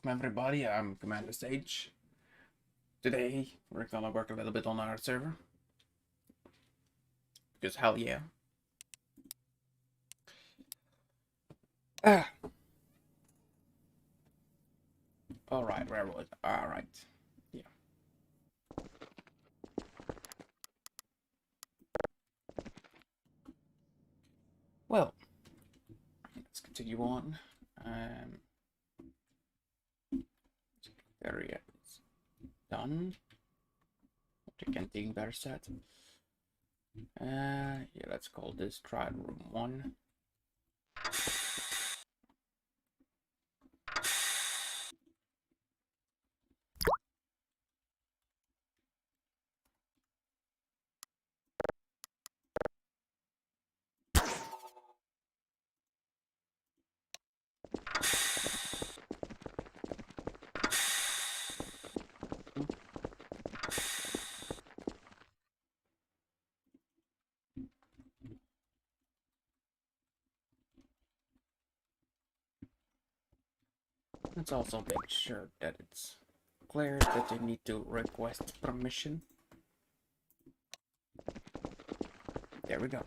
Welcome everybody, I'm Commander Sage. Today we're gonna work a little bit on our server. Because hell yeah. Ah. Alright, where was it? Alright. Yeah. Well, let's continue on. Area is done. The canteen better set. Yeah, let's call this trial room 1. Let's also make sure that it's clear that you need to request permission. There we go.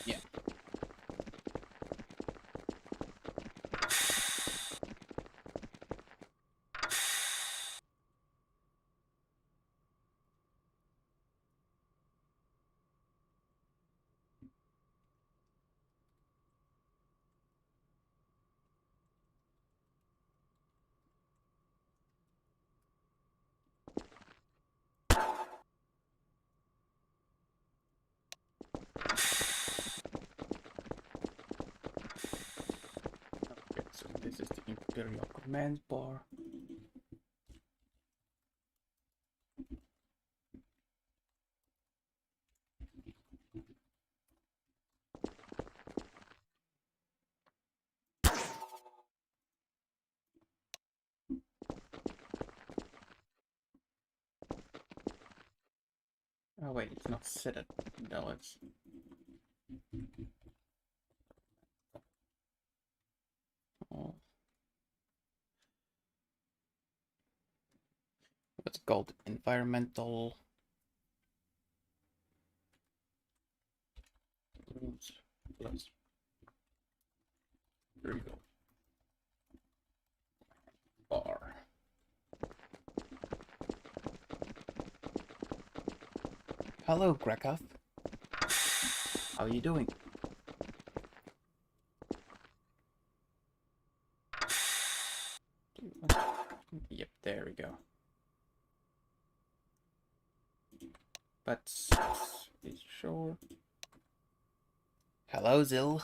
Yeah. Okay, so this is the Imperial Command Bar. Oh wait, it's not set it. No, it's... Oh. What's it called? Environmental... Rooms plus... There we go. Bar. Hello, Krakow. How are you doing? Yep, there we go. But be sure. Hello, Zil.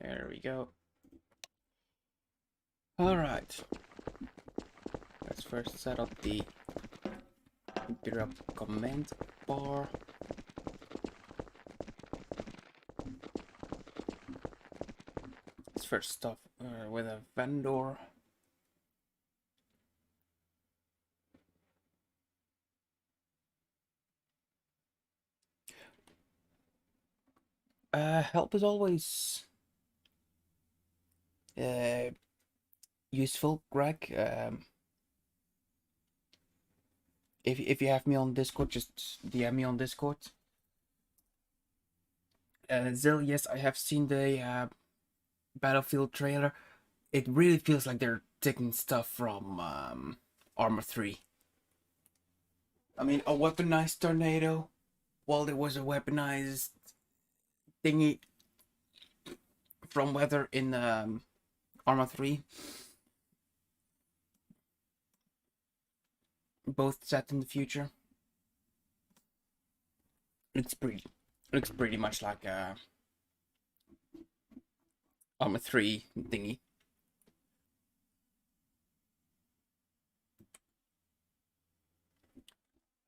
There we go. Alright. Let's first set up the Imperial Command Bar. Let's first start with a vendor. Help is always useful, Greg. If you have me on Discord, just DM me on Discord. Zil, yes, I have seen the Battlefield trailer. It really feels like they're taking stuff from Armor 3. I mean, a weaponized tornado. Well, there was a weaponized thingy from weather in Arma 3. Both set in the future. It's pretty Looks pretty much like a Arma 3 thingy.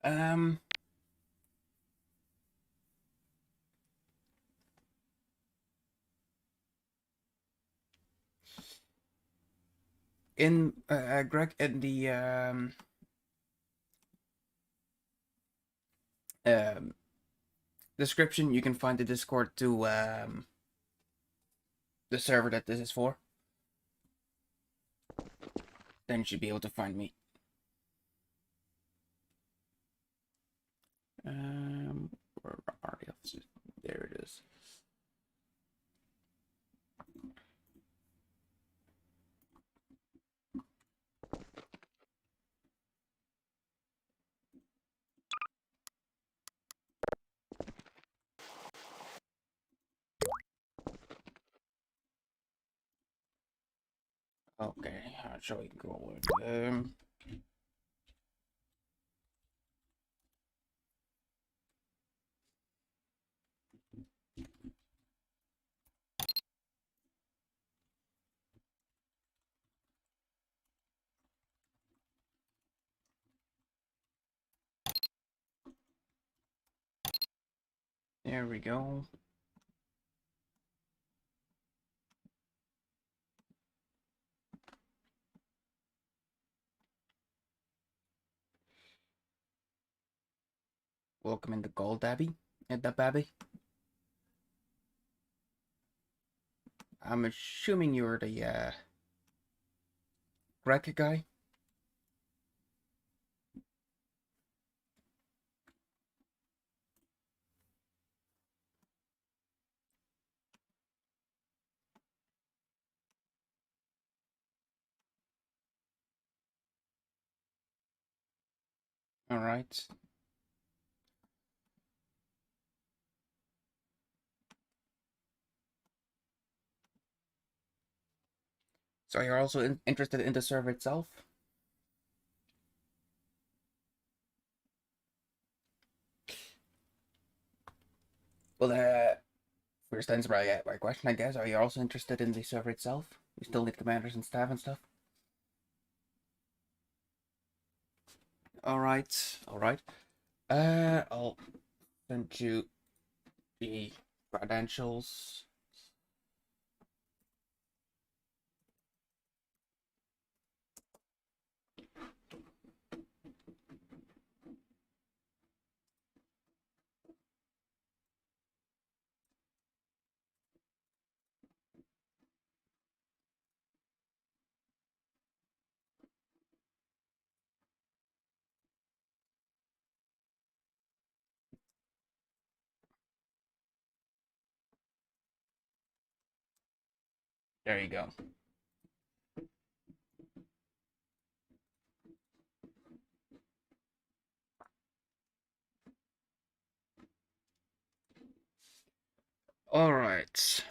Um, in Greg, in the um, description, you can find the Discord to the server that this is for. Then you should be able to find me. Where are the offices? There it is. Okay, how shall we go with there we go. Welcome in the Gold Abbey. At the Abbey. I'm assuming you're the Greg guy. All right. So you're also interested in the server itself? Well, first answer my question, I guess. Are you also interested in the server itself? You still need commanders and staff and stuff? All right, all right. I'll send you the credentials. There you go. All right.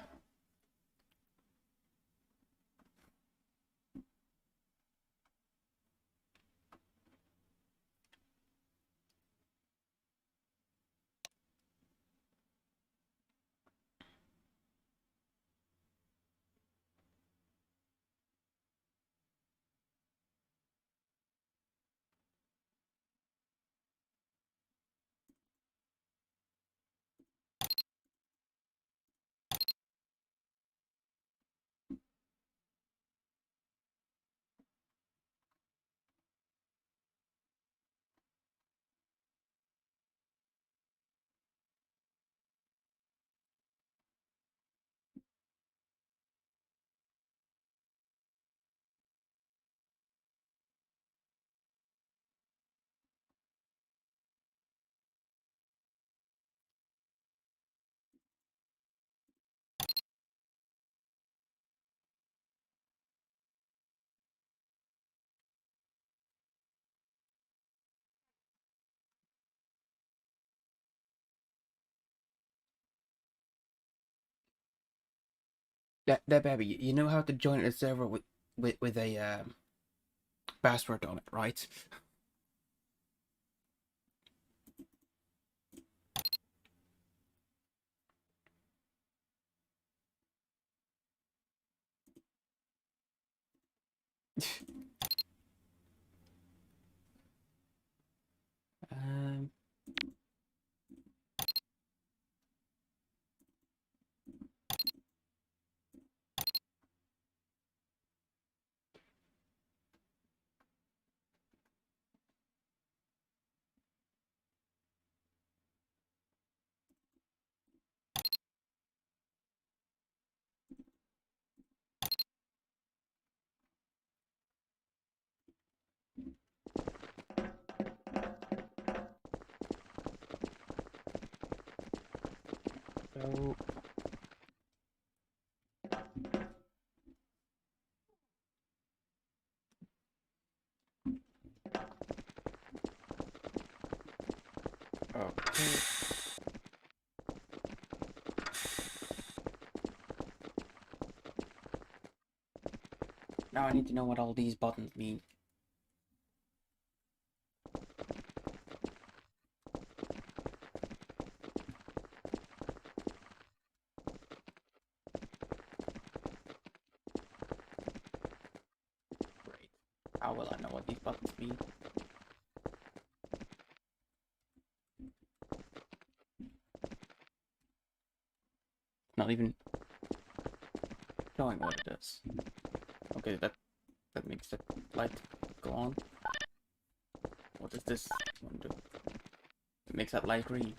That baby, you know how to join a server with a password on it, right? um. So. Okay. Now I need to know what all these buttons mean. Great. How will I know what these buttons mean? Not even showing what it is. Okay, that makes the light go on. What does this one do? It makes that light green.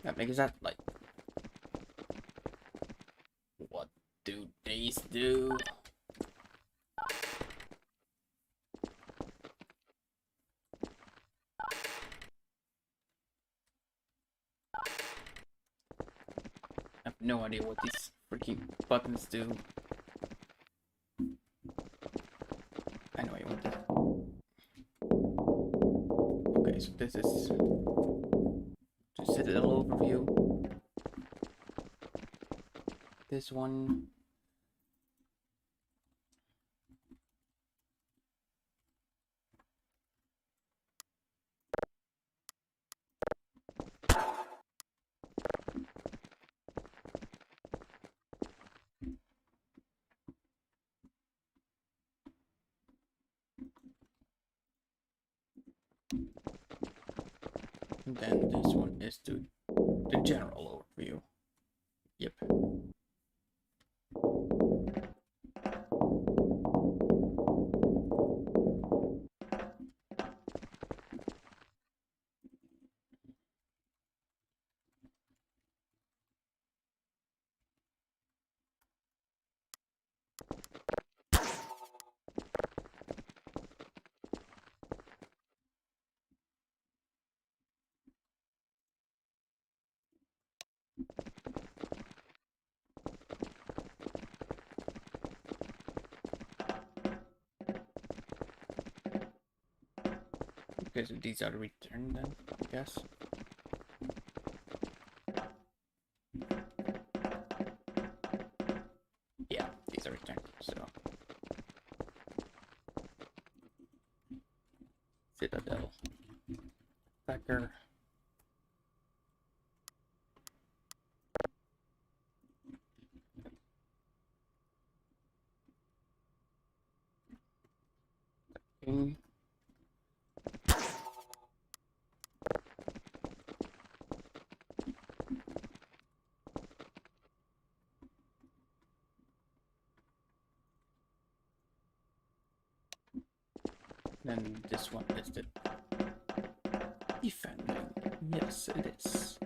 That makes that light. What do these do? I have no idea what these freaking buttons do. I know I want this. Okay, so this is just a little overview. This one. And then this one is the general overview. Yep. Okay, so these are the return then, I guess. Yeah, these are returned, so. Citadel. Packer. King. Then this one is the defending. Yes, it is.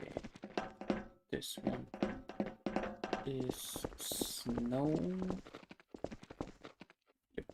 Okay. This one is snow. Yep.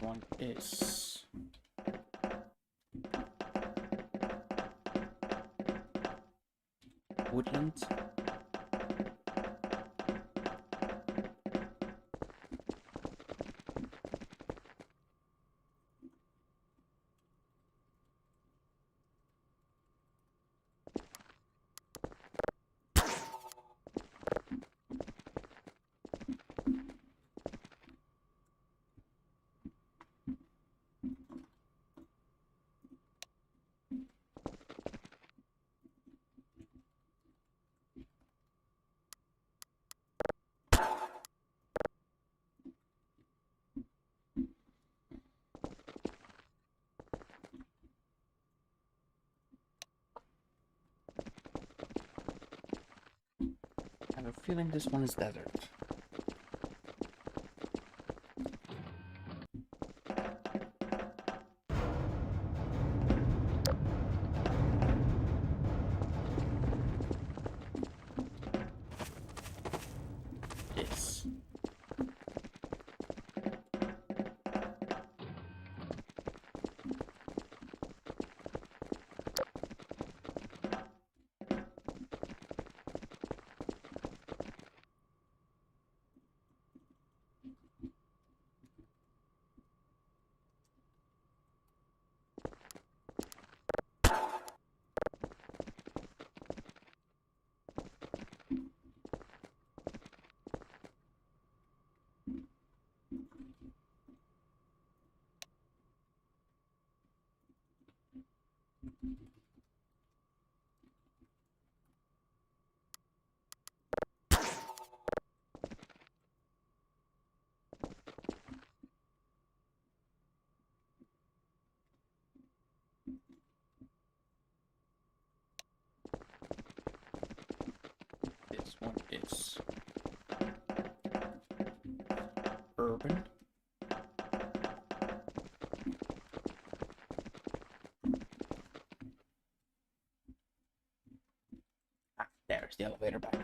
one is woodland. I have a feeling this one is desert. Yes. This one is urban. Ah, there's the elevator back.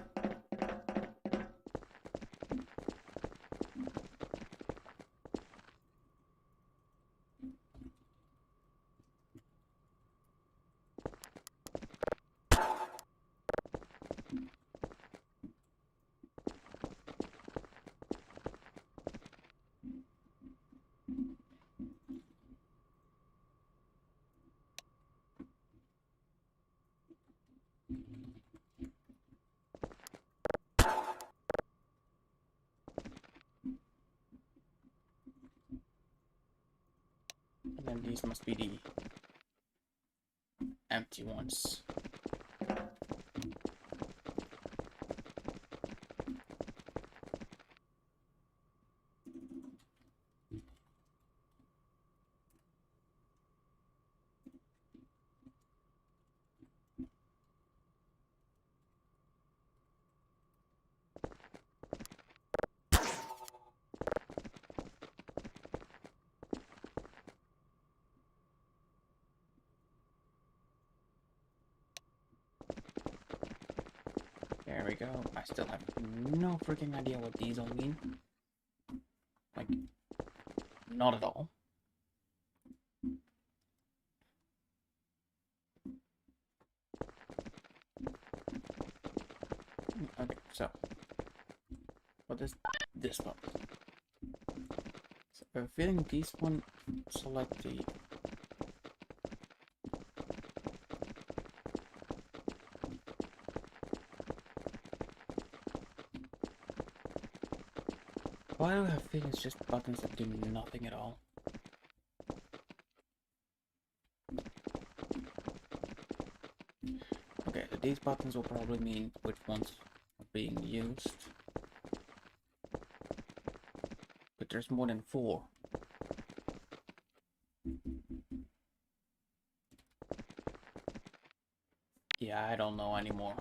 And then these must be the empty ones. There we go. I still have no freaking idea what these all mean. Like, not at all. Okay, so what is this one? So I have a feeling this one select the why do I have a feeling it's just buttons that do nothing at all? Okay, so these buttons will probably mean which ones are being used. But there's more than 4. Yeah, I don't know anymore.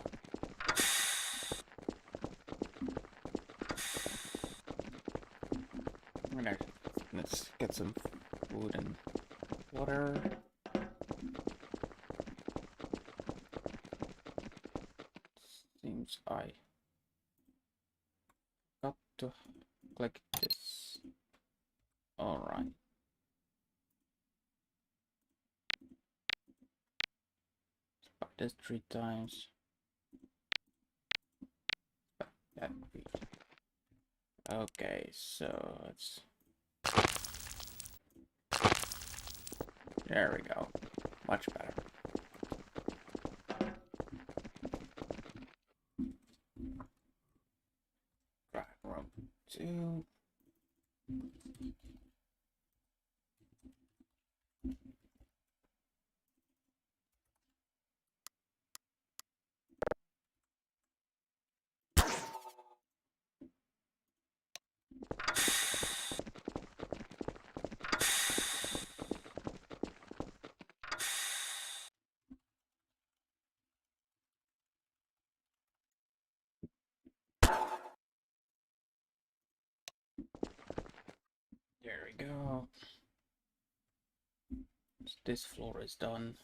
Let's get some food and water. Seems I got to click this. Alright. this 3 times. That okay, so it's there we go. Much better. Right, room 2. There we go. So this floor is done.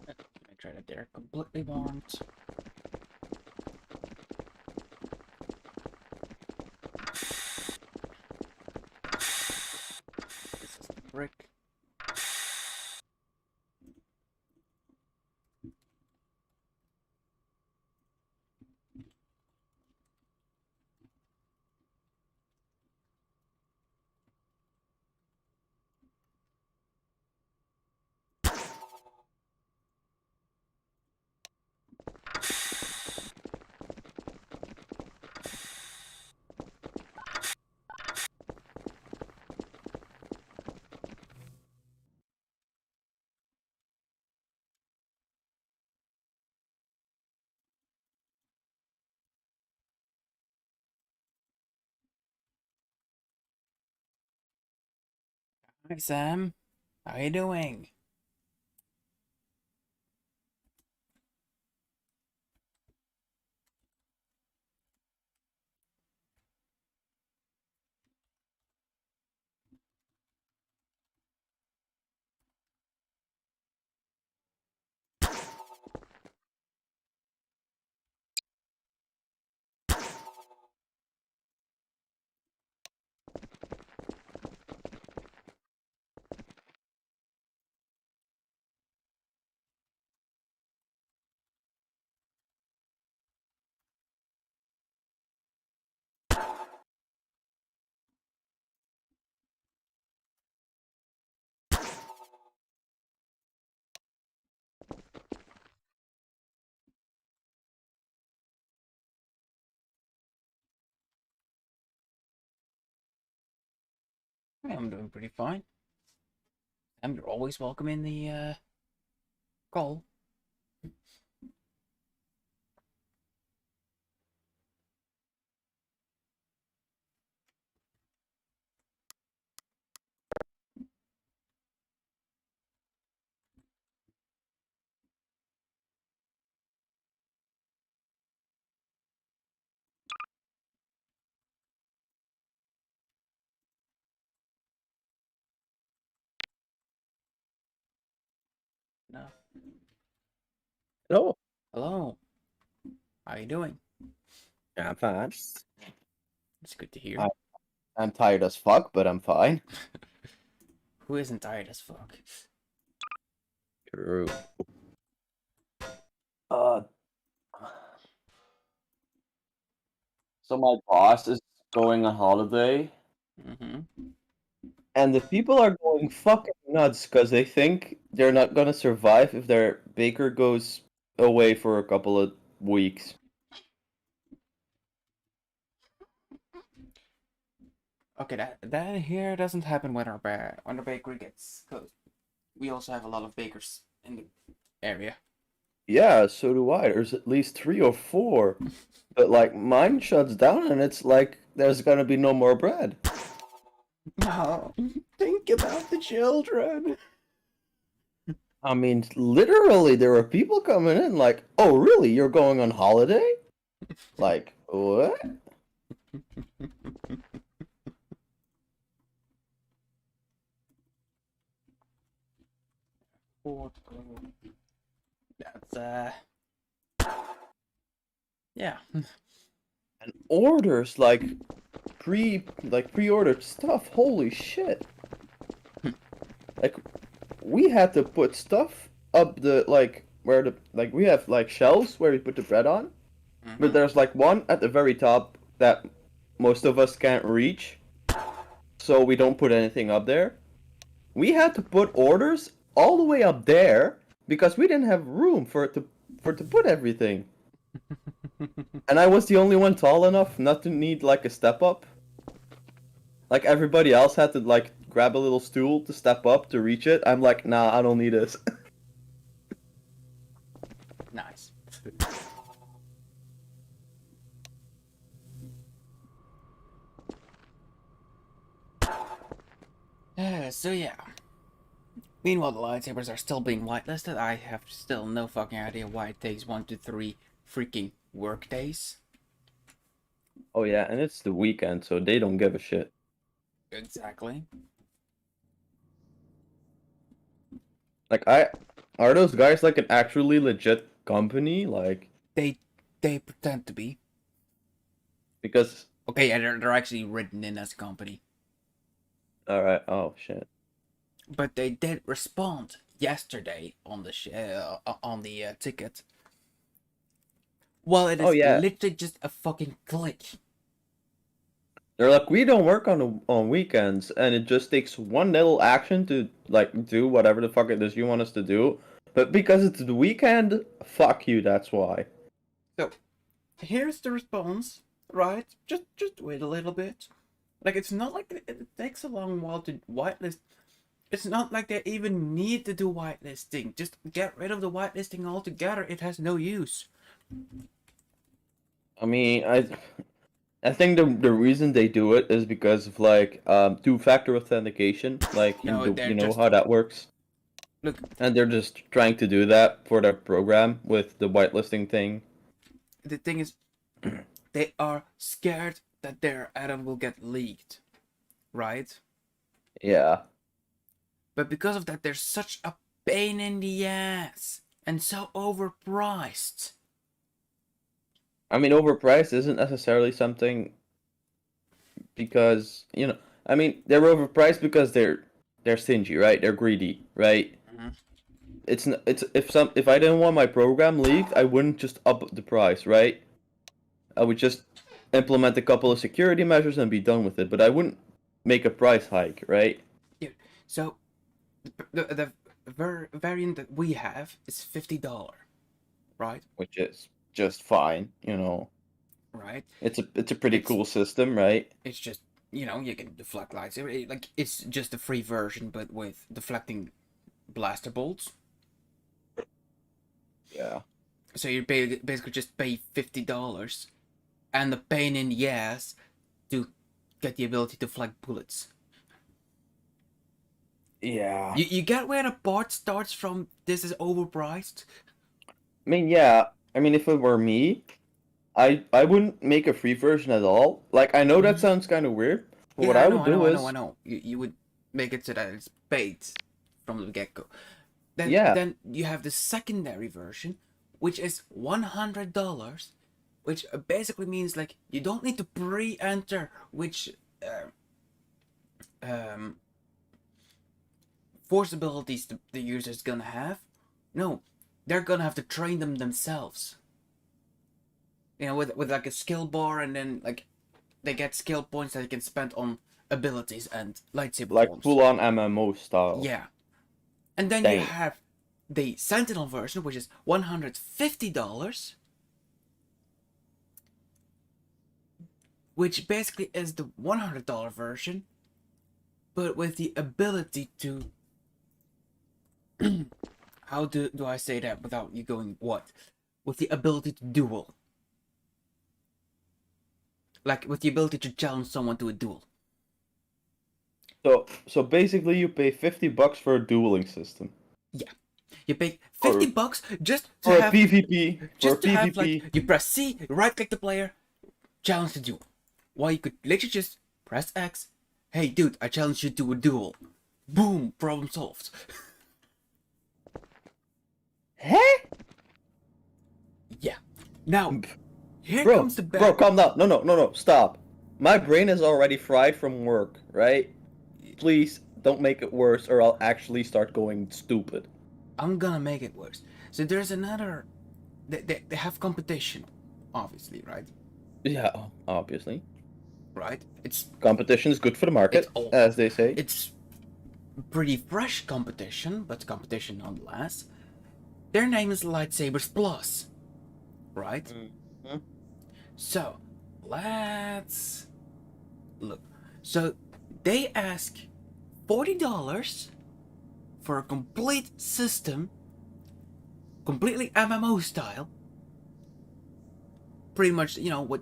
Make sure that they're completely warmed. This is the brick. Hi Sam, how you doing? I'm doing pretty fine. Sam, you're always welcome in the call. No. Hello. Hello. How you doing? I'm fine. It's good to hear. I, I'm tired as fuck, but I'm fine. Who isn't tired as fuck? True. Uh, so my boss is going on holiday, Mm-hmm. And the people are going fucking nuts because they think they're not gonna survive if their baker goes away for a couple of weeks. Okay, that here doesn't happen when our bakery gets closed. We also have a lot of bakers in the area. Yeah, so do I. There's at least 3 or 4. But like mine shuts down and it's like there's gonna be no more bread. No, think about the children. I mean, literally, there were people coming in like, "Oh, really? You're going on holiday?" Like, what? That's yeah. And orders like pre-ordered stuff. Holy shit! Like, we had to put stuff up the like where the like we have like shelves where we put the bread on, but there's like one at the very top that most of us can't reach, so we don't put anything up there. We had to put orders all the way up there because we didn't have room for it to put everything. And I was the only one tall enough not to need like a step up. Like everybody else had to like grab a little stool to step up to reach it. I'm like, nah, I don't need this. Nice. So yeah. Meanwhile, the lightsabers are still being whitelisted. I have still no fucking idea why it takes 1 to 3 freaking work days. Oh yeah, and it's the weekend, so they don't give a shit. Exactly. Like are those guys like an actually legit company? Like They pretend to be. because Okay, yeah, they're actually written in as a company. alright, oh shit. But they did respond yesterday on the ticket. Well, it Oh is yeah. literally just a fucking click. They're like, we don't work on weekends, and it just takes one little action to like do whatever the fuck it is you want us to do. But because it's the weekend, fuck you. That's why. So, here's the response, right? Just wait a little bit. Like, it's not like it takes a long while to whitelist. It's not like they even need to do whitelisting. Just get rid of the whitelisting altogether. It has no use. I mean, I think the reason they do it is because of like two-factor authentication. Like No, they're you know just how that works, look. and they're just trying to do that for their program with the whitelisting thing. The thing is, they are scared that their add-on will get leaked, right? Yeah. But because of that, they're such a pain in the ass and so overpriced. I mean, overpriced isn't necessarily something because I mean they're overpriced because they're stingy, right? They're greedy, right? It's if I didn't want my program leaked, I wouldn't just up the price, right? I would just implement a couple of security measures and be done with it, but I wouldn't make a price hike, right? Yeah. So the variant that we have is $50, right? Which is just fine. Right. It's a pretty It's cool system, right? it's just you can deflect lights. Like it's just a free version, but with deflecting blaster bolts. Yeah. So you basically just pay $50 and the pain in the ass to get the ability to deflect bullets. Yeah. You get where the part starts from. This is overpriced. I mean, yeah. I mean, if it were me, I wouldn't make a free version at all. Like, I know that sounds kind of weird, but what Yeah, I would do I is, know. You would make it so that it's paid from the get go. Then yeah, then you have the secondary version, which is $100, which basically means like you don't need to pre-enter which um, force abilities the user's gonna have. No, they're gonna have to train them themselves. With like a skill bar, and then like they get skill points that they can spend on abilities and lightsaber Like forms. full-on MMO style. Yeah. And then you Dang. have the Sentinel version, which is $150, which basically is the $100 version, but with the ability to how do I say that without you going what? With the ability to duel. Like with the ability to challenge someone to a duel. So basically, you pay $50 for a dueling system. Yeah. You pay Or $50 just to for a have PvP. For a just to have like PvP. you press C, right click the player, challenge to duel. While you could literally just press X. Hey dude, I challenge you to a duel. Boom, problem solved. Huh? Yeah. Now, here Bro, comes the bad. bro, calm down. No, stop. My brain is already fried from work, right? Please don't make it worse, or I'll actually start going stupid. I'm gonna make it worse. So there's another. They have competition, obviously, right? Yeah, obviously. Right. It's Competition is good for the market, all. as they say. It's pretty fresh competition, but competition nonetheless. Their name is Lightsabers Plus, right? Mm-hmm. So let's look. So they ask $40 for a complete system, completely MMO style. Pretty much, you know, what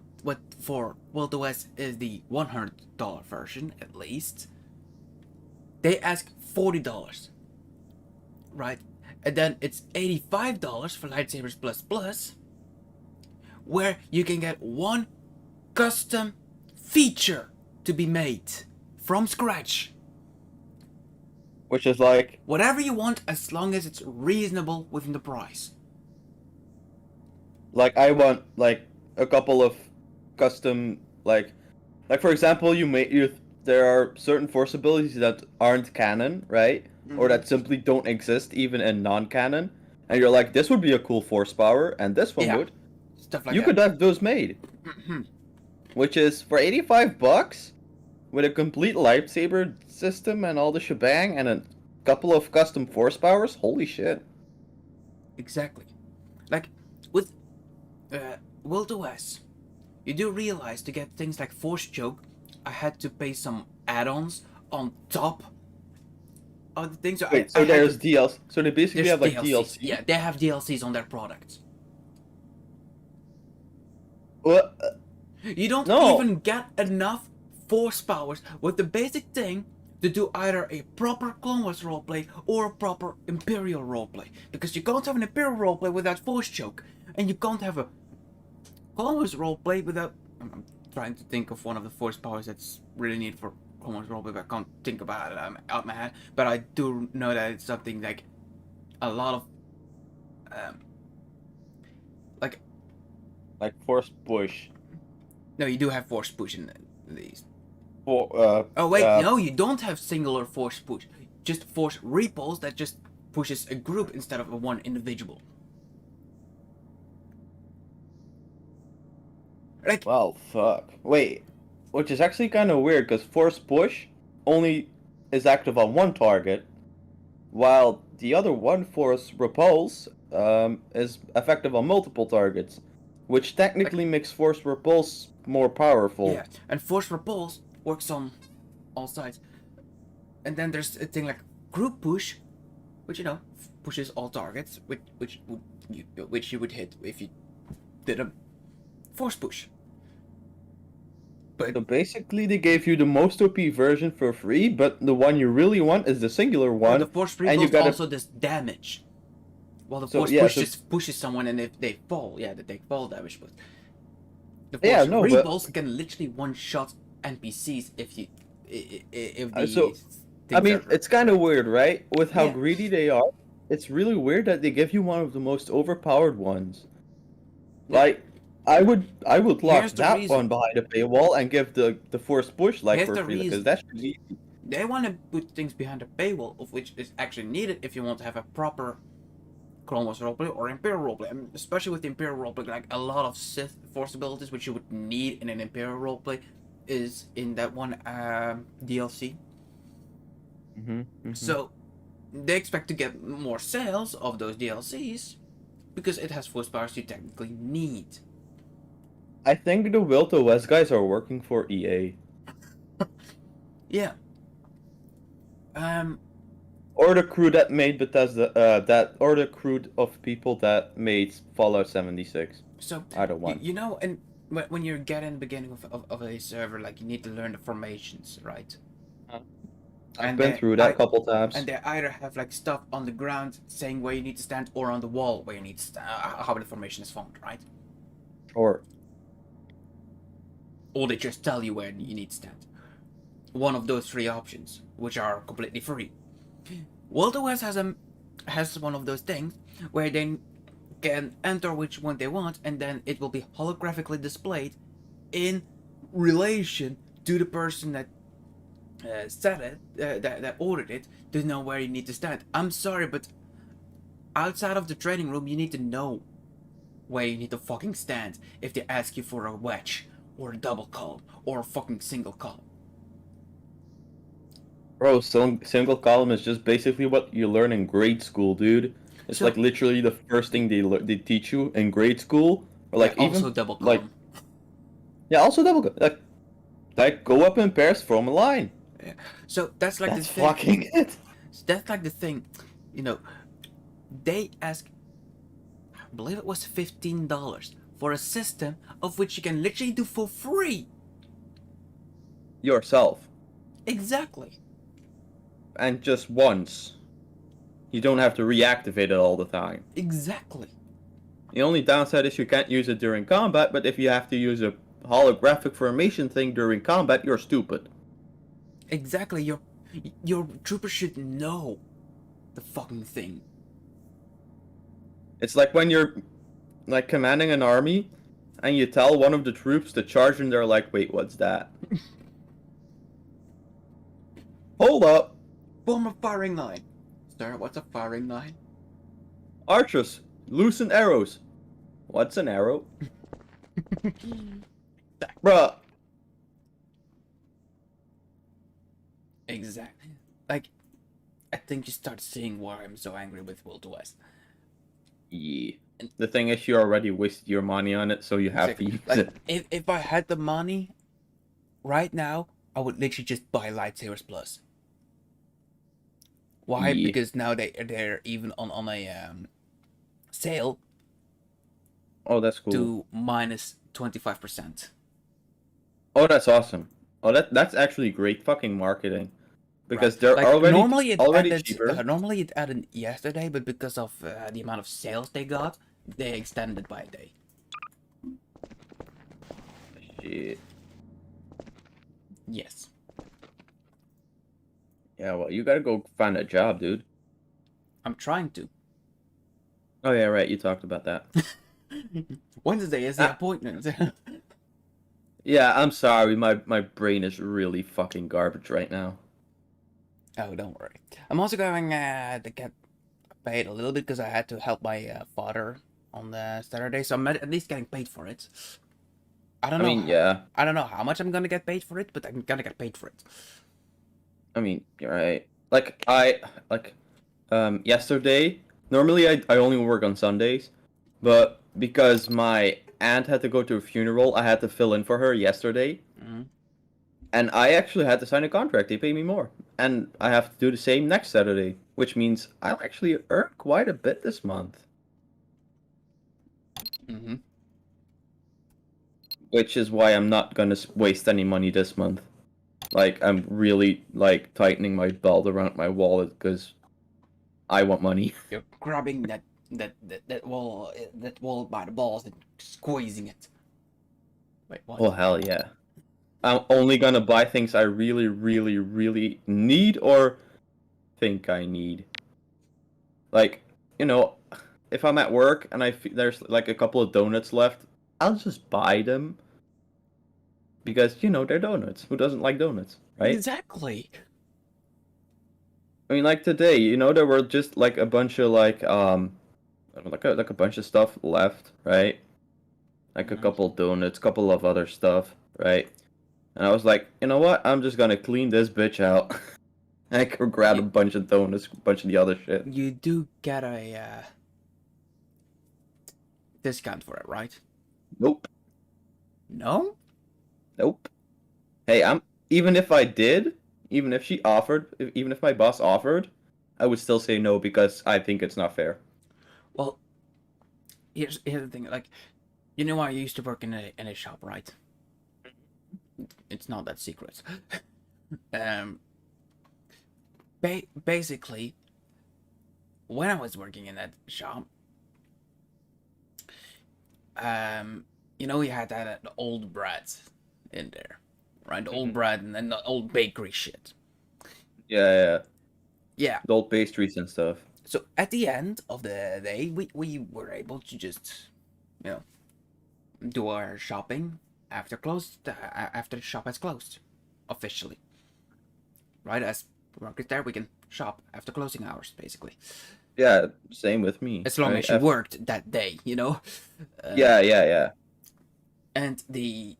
for World OS is the $100 version at least. They ask $40, right? And then it's $85 for Lightsabers Plus Plus, where you can get one custom feature to be made from scratch. Which is like, Whatever you want, as long as it's reasonable within the price. I want like a couple of custom like for example, there are certain force abilities that aren't canon, right? Or that simply don't exist even in non-canon, and you're like, this would be a cool force power, and this one Yeah, would. stuff like You that. could have those made, which is for $85 with a complete lightsaber system and all the shebang and a couple of custom force powers. Holy shit! Exactly. Like with World OS, you do realize to get things like Force Choke, I had to pay some add-ons on top of the things. So Wait, I so had there's to, DLC. So they basically there's have like DLCs. DLC. Yeah, they have DLCs on their products. What? You don't No. even get enough force powers with the basic thing to do either a proper Clone Wars roleplay or a proper Imperial roleplay. Because you can't have an Imperial roleplay without Force Choke, and you can't have a Clone Wars roleplay without. I'm trying to think of one of the force powers that's really needed for Clone Wars roleplay, but I can't think about it out my head. But I do know that it's something like a lot of. Like. Like force push. No, you do have Force Push in these. For Oh wait, no, you don't have singular force push. Just force repulse that just pushes a group instead of a one individual. Like, Well, fuck. Wait, which is actually kind of weird because force push only is active on one target, while the other one, force repulse, is effective on multiple targets, which technically makes force repulse more powerful. yeah, and force repulse works on all sides. And then there's a thing like group push, which you know pushes all targets, which you would hit if you did a force push. But So basically, they gave you the most OP version for free, but the one you really want is the singular well, one, the force and you repulse gotta. also does damage. While the So force yeah, push so just pushes someone, and if they fall, yeah, they take fall damage. But the yeah, force no, repulse can literally one-shot NPCs if you if the so I things mean, are it's kind of weird, right? With how yeah. greedy they are, it's really weird that they give you one of the most overpowered ones. Now, Like, I would lock here's the that one reason. behind a paywall and give the force push like Here's for the free because reason. that's really easy. They want to put things behind a paywall, of which is actually needed if you want to have a proper Clone Wars roleplay or Imperial roleplay. I mean, especially with the Imperial roleplay, like a lot of Sith force abilities, which you would need in an Imperial roleplay, is in that one DLC. Mm-hmm. So they expect to get more sales of those DLCs because it has force powers you technically need. I think the Will to West guys are working for EA. Yeah. Um. Or the crew that made Bethesda, or the crew of people that made Fallout 76. So Either one. you know, and when you get in the beginning of a server, like you need to learn the formations, right? I've And been through that a couple and times. they either have like stuff on the ground saying where you need to stand, or on the wall where you need to stand, how the formation is formed, right? Or Or they just tell you where you need to stand. One of those three options, which are completely free. World OS has one of those things where they can enter which one they want, and then it will be holographically displayed in relation to the person that said it, that ordered it, to know where you need to stand. I'm sorry, but outside of the training room, you need to know where you need to fucking stand if they ask you for a wedge, or a double column, or a fucking single column. bro, single column is just basically what you learn in grade school, dude. It's like So, literally the first thing they teach you in grade school, or like also even double like column. yeah, also like go up in pairs from a line. Yeah. So that's like the That's thing. fucking it. That's like the thing, you know. They ask, I believe it was $15 for a system of which you can literally do for free. Yourself. Exactly. And just once. You don't have to reactivate it all the time. Exactly. The only downside is you can't use it during combat, but if you have to use a holographic formation thing during combat, you're stupid. Exactly. Your trooper should know the fucking thing. It's like when you're like commanding an army and you tell one of the troops to charge and they're like, wait, what's that? Hold up. Form a firing line. Sir, what's a firing line? Archers, loosen arrows. What's an arrow? Bruh. Exactly. Like, I think you start seeing why I'm so angry with World West. Yeah. The thing is, you already wasted your money on it, so you have to use like, it. if I had the money right now, I would literally just buy Lightsabers Plus. Why? Yeah. Because now they're even on a sale Oh, that's cool. to minus 25%. Oh, that's awesome. Oh, that's actually great fucking marketing. Because Right. they're Like, already added, cheaper. normally it added yesterday, but because of the amount of sales they got, they extended by a day. Shit. Yes. Yeah, well, you gotta go find a job, dude. I'm trying to. Oh yeah, right. You talked about that. Wednesday is the appointment. Yeah, I'm sorry. My brain is really fucking garbage right now. Oh, don't worry. I'm also going to get paid a little bit because I had to help my father on the Saturday, so I'm at least getting paid for it. I don't know. Yeah. I don't know how much I'm gonna get paid for it, but I'm gonna get paid for it. I mean, you're right. Like yesterday. Normally, I only work on Sundays, but because my aunt had to go to a funeral, I had to fill in for her yesterday. Mm-hmm. And I actually had to sign a contract. They pay me more. And I have to do the same next Saturday, which means I'll actually earn quite a bit this month. Mm-hmm. Which is why I'm not gonna waste any money this month. Like, I'm really, like, tightening my belt around my wallet because I want money. You're grabbing that wall by the balls and squeezing it. Wait, what? Oh, hell yeah. I'm only gonna buy things I really, really, really need or think I need. Like, if I'm at work and there's like a couple of donuts left, I'll just buy them. Because, they're donuts. Who doesn't like donuts, right? Exactly. I mean, like today, there were just like a bunch of like a bunch of stuff left, right? Like a couple donuts, couple of other stuff, right? And I was like, you know what? I'm just gonna clean this bitch out. I could grab a You, bunch of donuts, a bunch of the other shit. you do get a discount for it, right? Nope. No? Nope. Hey, I'm even if I did, even if she offered, even if my boss offered, I would still say no because I think it's not fair. Well, here's the thing. Like, you know, I used to work in a shop, right? It's not that secret. um, basically, when I was working in that shop, you know, we had that old bread in there, right? The old Mhm. bread and then the old bakery shit. Yeah, yeah. Yeah. The old pastries and stuff. So at the end of the day, we were able to just, you know, do our shopping after after the shop has closed, officially, right? As workers there, we can shop after closing hours, basically, Yeah, same with me, as long right? as you worked that day, you know. Uh, Yeah, yeah, yeah. and the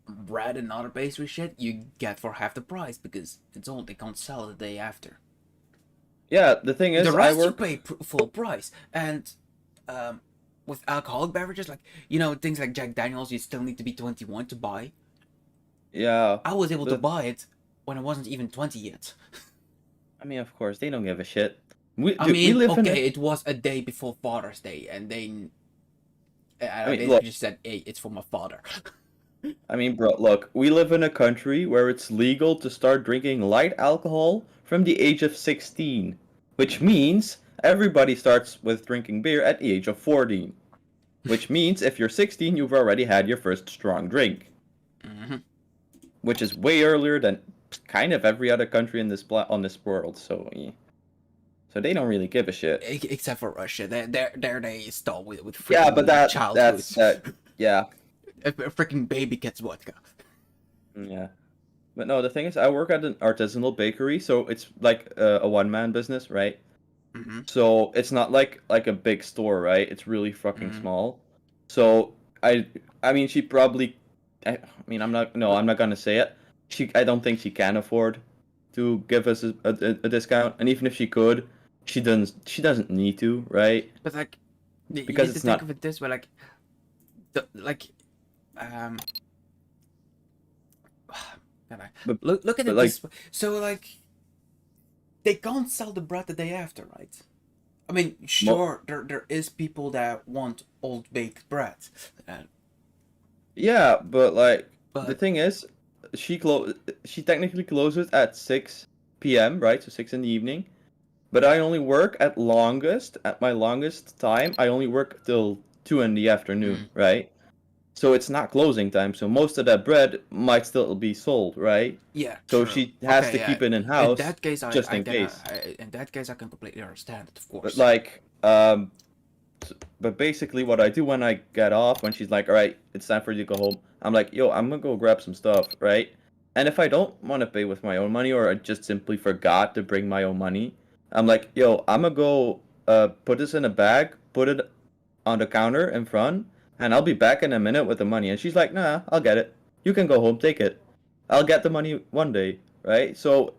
bread and other pastry shit you get for half the price because it's all they can't sell the day after. Yeah, the thing The is, I rest you work. pay full price, and um, with alcoholic beverages, like you know things like Jack Daniels, you still need to be 21 to buy. Yeah, I was able to but buy it when I wasn't even 20 yet. I mean, of course, they don't give a shit. I Dude, we mean, live in a. okay, it was a day before Father's Day, and I I mean, look. basically just said, "Hey, it's for my father." I mean, bro, look. We live in a country where it's legal to start drinking light alcohol from the age of 16, which means everybody starts with drinking beer at the age of 14. Which means if you're 16, you've already had your first strong drink, Hmm. which is way earlier than kind of every other country in on this world. So, so they don't really give a shit. Except for Russia, there they start with Yeah, but freaking childhoods. that yeah, A freaking baby gets vodka. yeah. But no, the thing is, I work at an artisanal bakery, so it's like a one-man business, right? Hmm. So it's not like a big store, right? It's really fucking Hmm. small. So I mean, she probably. I mean, I'm not gonna say it. I don't think she can afford to give us a discount, and even if she could, she doesn't need to, right? But like, you Because need to it's think not. of it this way, like, like, um, can I But look at but it like this way? So like, they can't sell the bread the day after, right? I mean, mo- sure, there is people that want old baked bread, uh, yeah, but like the but thing is, she technically closes at 6 p.m., right? So 6 in the evening. But I only work at my longest time, I only work till 2 in the afternoon, mm, right? So it's not closing time, so most of that bread might still be sold, right? yeah, So true. she has Okay, to yeah. keep it in In house that case, just in case. in that case I can completely understand it, of But course. like, but basically what I do when I get off, when she's like, all right, it's time for you to go home, I'm like, yo, I'm gonna go grab some stuff, right? And if I don't want to pay with my own money or I just simply forgot to bring my own money, I'm like, yo, I'm gonna go put this in a bag, put it on the counter in front, and I'll be back in a minute with the money. And she's like, nah, I'll get it. You can go home, take it. I'll get the money one day, right? So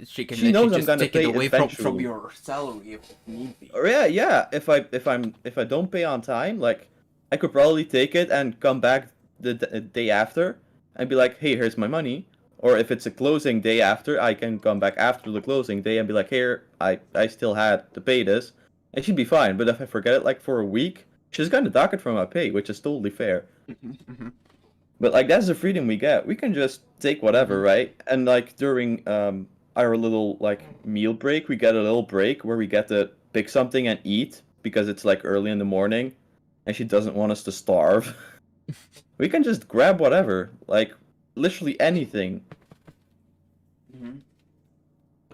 She can she literally knows I'm just gonna take it pay away from eventually. your salary if need be. Or yeah, yeah. If I don't pay on time, like I could probably take it and come back the day after and be like, hey, here's my money. Or if it's a closing day after, I can come back after the closing day and be like, here, I still had to pay this, and she'd be fine. But if I forget it like for a week, she's gonna dock it from my pay, which is totally fair. Hmm. Hmm. But like that's the freedom we get. We can just take whatever, Hmm. right? And like during our little like meal break, we get a little break where we get to pick something and eat because it's like early in the morning and she doesn't want us to starve. We can just grab whatever, like literally anything. Hmm.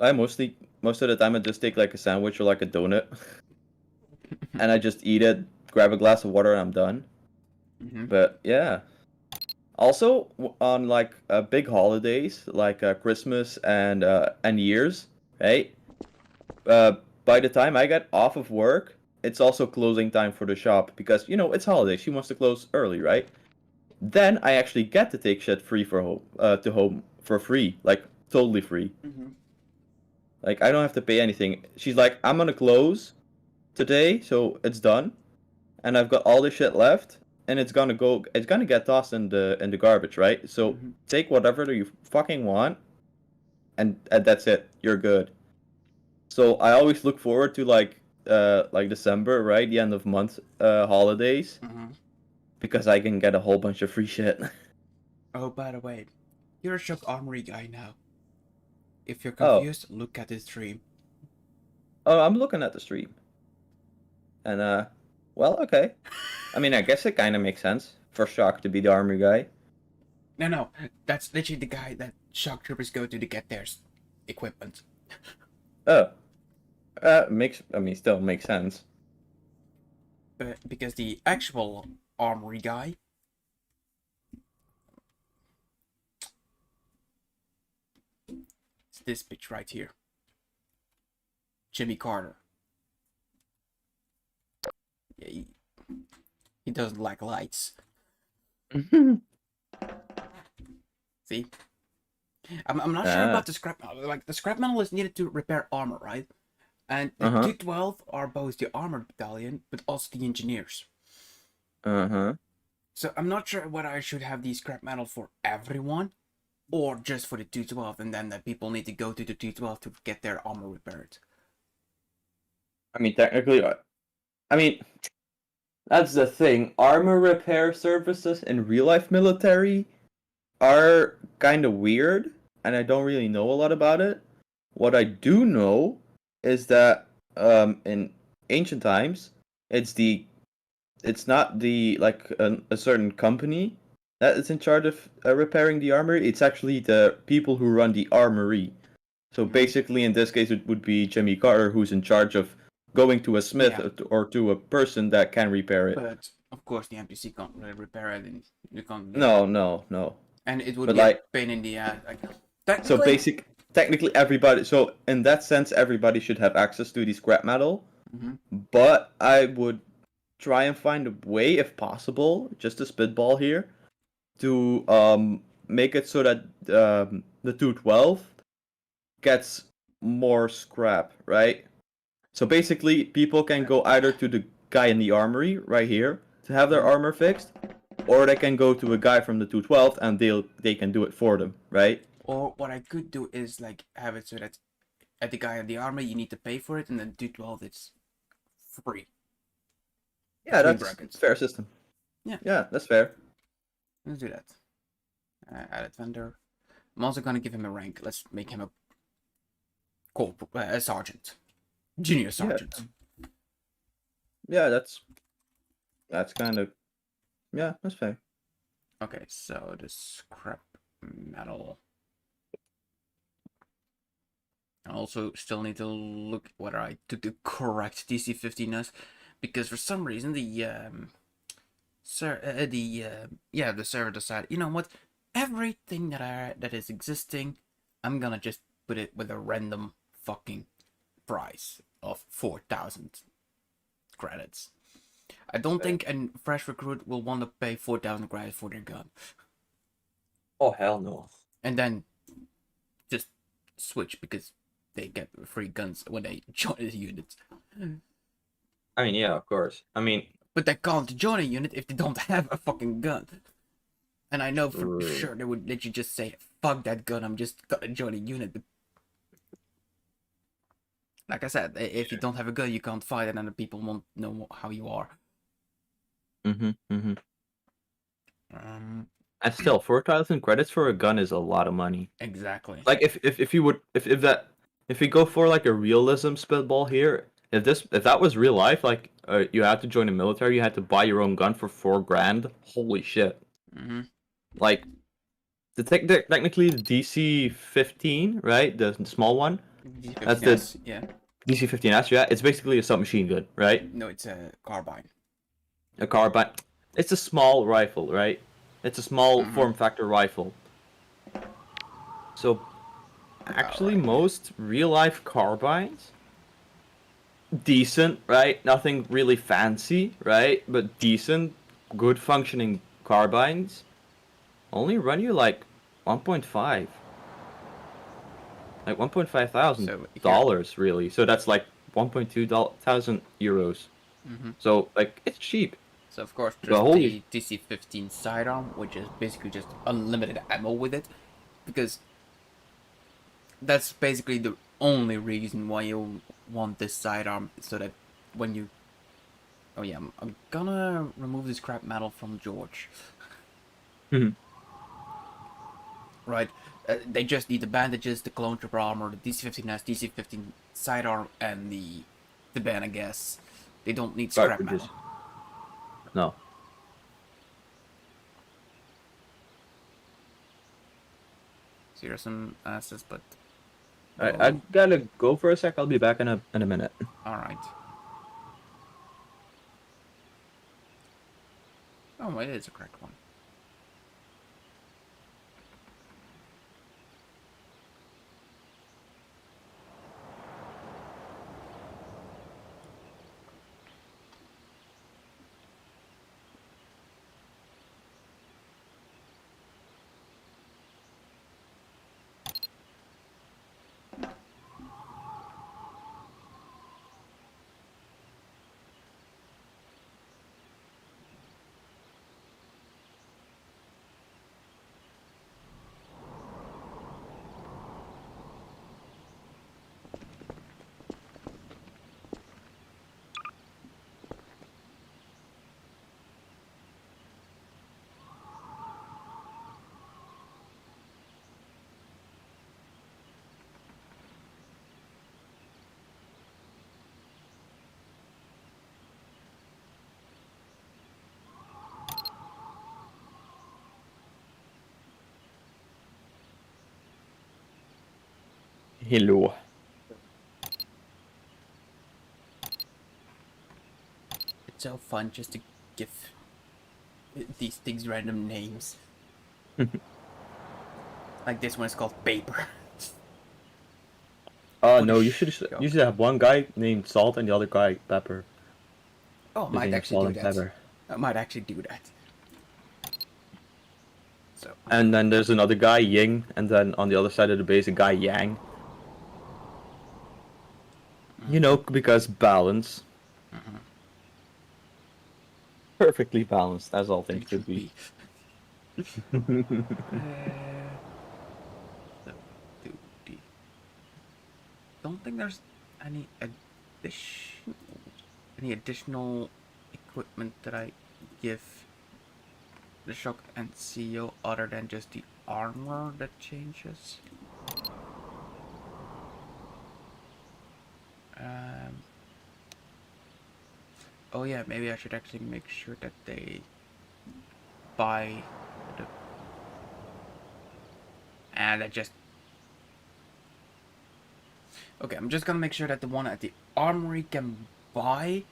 I most of the time I just take like a sandwich or like a donut and I just eat it, grab a glass of water and I'm done. Hmm. But yeah. Also, on like big holidays like Christmas and years, right? Uh, by the time I get off of work, it's also closing time for the shop because you know it's holiday. She wants to close early, right? then I actually get to take shit free for home, to home for free, like totally free. Mm-hmm. Like I don't have to pay anything. She's like, I'm gonna close today, so it's done, and I've got all this shit left, and it's gonna get tossed in the garbage, right? So Mm-hmm. take whatever you fucking want, and that's it. You're good. So I always look forward to like December, right? The end of month holidays, Mm-hmm. because I can get a whole bunch of free shit. Oh, by the way, you're a Chek Armory guy now. If you're Oh, confused, look at this stream. oh, I'm looking at the stream, and well, okay. I mean, I guess it kind of makes sense for Shock to be the army guy. No, that's literally the guy that shock troopers go to get their equipment. Oh, I mean, still makes sense. But because the actual armory guy, it's this bitch right here, Jimmy Carter. Yeah, he doesn't like lights. See, I'm not sure about the scrap metal. Like the scrap metal is needed to repair armor, right? And the Uh-huh. 212 are both the armored battalion, but also the engineers. Uh-huh. So I'm not sure whether I should have the scrap metal for everyone, or just for the 212, and then the people need to go to the 212 to get their armor repaired. I mean, technically, I mean, that's the thing. Armor repair services in real life military are kind of weird, and I don't really know a lot about it. What I do know is that in ancient times, it's the it's not the like a certain company that is in charge of repairing the armory. It's actually the people who run the armory. So basically, in this case, it would be Jimmy Carter who's in charge of going to a smith Yeah. or to a person that can repair it. But of course, the NPC can't really repair it, and you can't. No, no, no. And it would But be a like, pain in the ass. Like so technically. technically everybody. So in that sense, everybody should have access to the scrap metal. Mm-hmm. But I would try and find a way, if possible, just a spitball here, to make it so that the 212 gets more scrap, right? So basically, people can go either to the guy in the armory right here to have their armor fixed, or they can go to a guy from the 212 and they can do it for them, right? Or what I could do is like have it so that at the guy in the army you need to pay for it, and then 212 it's free. Yeah, Between that's brackets. fair system. Yeah. Yeah, that's fair. Let's do that. Added vendor. I'm also gonna give him a rank. Let's make him a sergeant, junior sergeant. Yeah, that's kind of, yeah, that's fair. Okay, so the scrap metal. I also still need to look whether I took the correct DC-15s, because for some reason the the server decided, you know what, everything that is existing, I'm gonna just put it with a random fucking price of 4,000 credits. I don't think a fresh recruit will want to pay 4,000 credits for their gun. Oh hell no. And then just switch because they get free guns when they join the unit. I mean, yeah, of course. I mean, But they can't join a unit if they don't have a fucking gun. And I know for sure they would let you just say, fuck that gun, I'm just gonna join a unit. But like I said, if you don't have a gun, you can't fight, and then the people won't know how you are. and still, 4,000 credits for a gun is a lot of money. Exactly. Like if we go for like a realism spitball here, if that was real life, like you had to join the military, you had to buy your own gun for 4 grand. Holy shit! Mm-hmm. Like technically the DC-15, right? The small one. That's the DC-15S. Yeah, it's basically a submachine gun, right? No, it's a carbine. A carbine. It's a small rifle, right? It's a small form factor rifle. So actually, most real life carbines, decent, right? Nothing really fancy, right? But decent, good functioning carbines only run you like 1.5. Like 1.5 thousand So here, dollars really. So that's like 1.2 thousand euros. So like it's cheap. so of course But there's holy the DC-15 sidearm, which is basically just unlimited ammo with it, because that's basically the only reason why you want this sidearm, so that when you... Oh yeah, I'm gonna remove this crap metal from George. Mhm. Right, they just need the bandages, the clone trooper armor, the DC-15 has DC-15 sidearm, and the ban, I guess. They don't need scrap cartridges. metal. No. So here's some assets, but I go. gotta go for a sec. I'll be back in a minute. All right. Oh, it is a correct one. Hello. It's so fun just to give these things random names. Like this one is called Paper. No, Holy you should shit. have one guy named Salt and the other guy Pepper. Oh, I His might name is actually Salt do and that. Pepper. I might actually do that. So. And then there's another guy, Ying, and then on the other side of the base, a guy, Yang. You know, because balance. Perfectly balanced, as all things It should should be. be. So, do- don't think there's any addition, any additional equipment that I give the Shock and CEO other than just the armor that changes. Um. Oh yeah, maybe I should actually make sure that they buy the... And I just... Okay, I'm just gonna make sure that the one at the armory can buy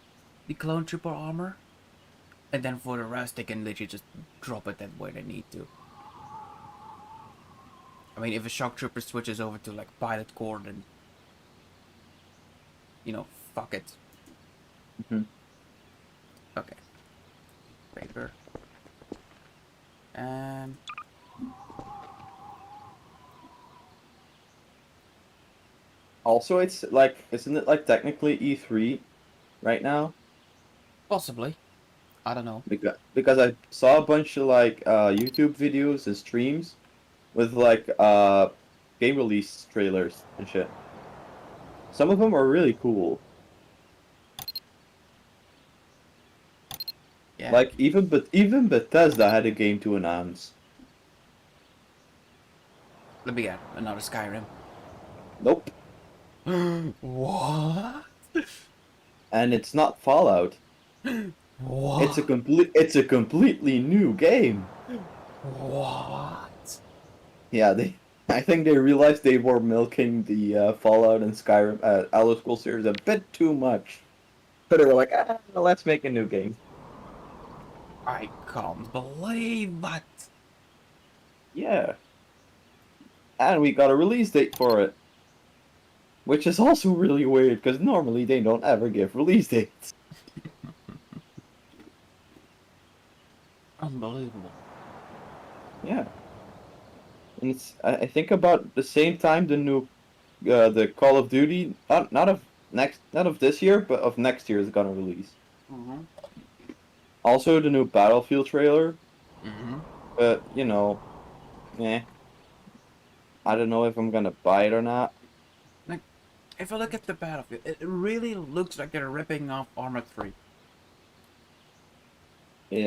the clone trooper armor. And then for the rest, they can literally just drop it that way they need to. I mean, if a shock trooper switches over to like pilot core, then... You know, fuck it. Okay. Paper. And... Also, it's like, isn't it like technically E3 right now? Possibly. I don't know. Because I saw a bunch of like YouTube videos and streams with like game release trailers and shit. Some of them are really cool. Yeah. Like even Bethesda had a game to announce. Let me get another Skyrim. Nope. What? And it's not Fallout. What? It's a completely new game. What? Yeah, they I think they realized they were milking the Fallout and Skyrim Elder Scrolls series a bit too much. So they were like, let's make a new game. I can't believe that. Yeah. And we got a release date for it. Which is also really weird, because normally they don't ever give release dates. Unbelievable. Yeah. And it's I think about the same time the new the Call of Duty not of this year but of next year is gonna release. Mm-hmm. Also the new Battlefield trailer, Mm-hmm. but you know, eh, I don't know if I'm gonna buy it or not. Like, if I look at the Battlefield, it really looks like they're ripping off Arma 3.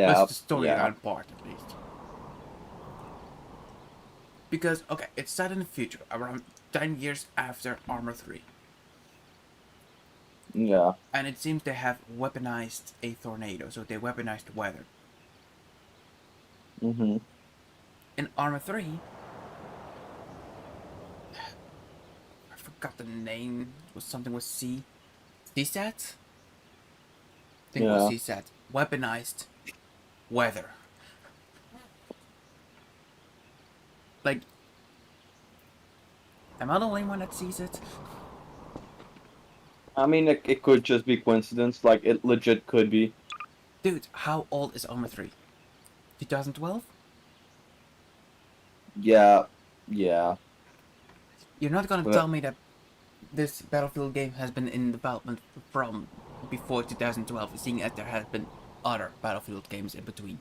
That's Yeah, the yeah. storyline part, at least. Because, okay, it's set in the future, around 10 years after Arma 3. Yeah. And it seems they have weaponized a tornado, so they weaponized weather. Mhm. In Arma 3, I forgot the name, it was something with C. CSAT? I think it was Yeah. CSAT. Weaponized weather. Like, am I the only one that sees it? I mean, it could just be coincidence. Like it legit could be. Dude, how old is Arma 3? 2012? Yeah. Yeah. You're not gonna But tell me that this Battlefield game has been in development from before 2012, seeing as there has been other Battlefield games in between.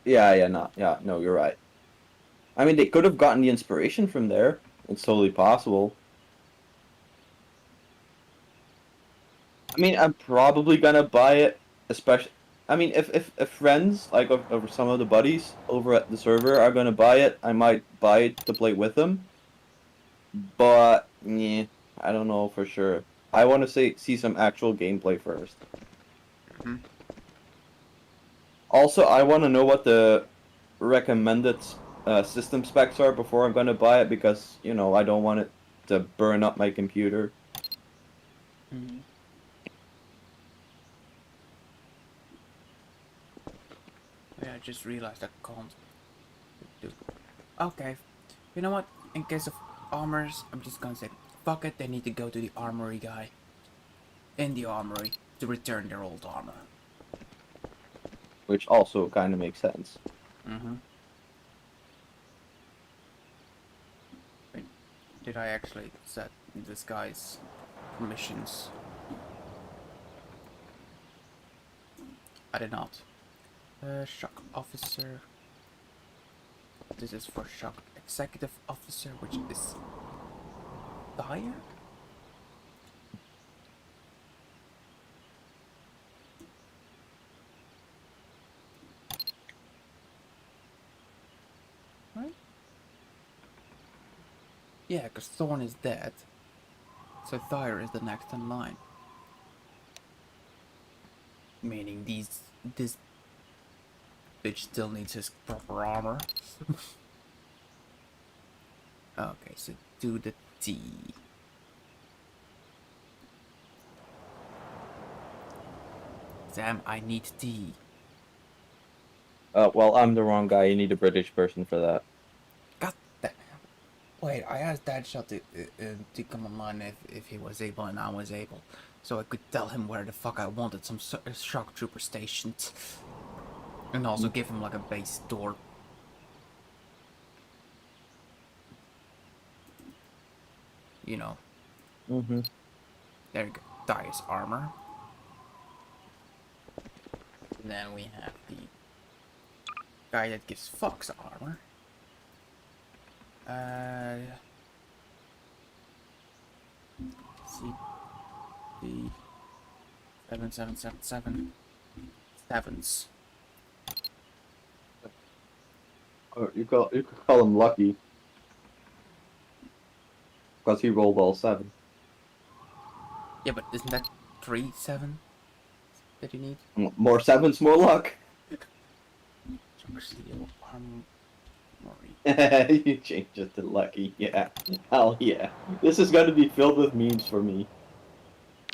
yeah, yeah, no, yeah, no, you're right. I mean, they could have gotten the inspiration from there. It's totally possible. I mean, I'm probably gonna buy it, especially. I mean, if friends like of some of the buddies over at the server are gonna buy it, I might buy it to play with them. But yeah, I don't know for sure. I want to see some actual gameplay first. Hmm. Also, I want to know what the recommended system specs are before I'm gonna buy it because I don't want it to burn up my computer. Hmm. Yeah, I just realized I can't do. Okay, you know what? In case of armors, I'm just gonna say, fuck it. They need to go to the armory guy in the armory to return their old armor. Which also kind of makes sense. Mm-hmm. Wait, did I actually set this guy's permissions? I did not. Shock officer. This is for shock executive officer, which is Dyer? Right? Yeah, because Thorn is dead. So Dyer is the next in line. Meaning this bitch still needs his proper armor. Okay, so do the T. Sam, I need T. Well, I'm the wrong guy. You need a British person for that. God damn. Wait, I asked Deadshot to come online if he was able and I was able. So I could tell him where the fuck I wanted some shock trooper stationed. And also give him like a base door. You know. Mm-hmm. There you go. Dyer's armor. Then we have the guy that gives Fox armor. C D 7777 sevens. Or you could call him Lucky because he rolled all seven. Yeah, but isn't that 3-7 that you need? More sevens, more luck. Shocker Steel Armory. You changed it to Lucky. Yeah. Hell yeah. This is gonna be filled with memes for me.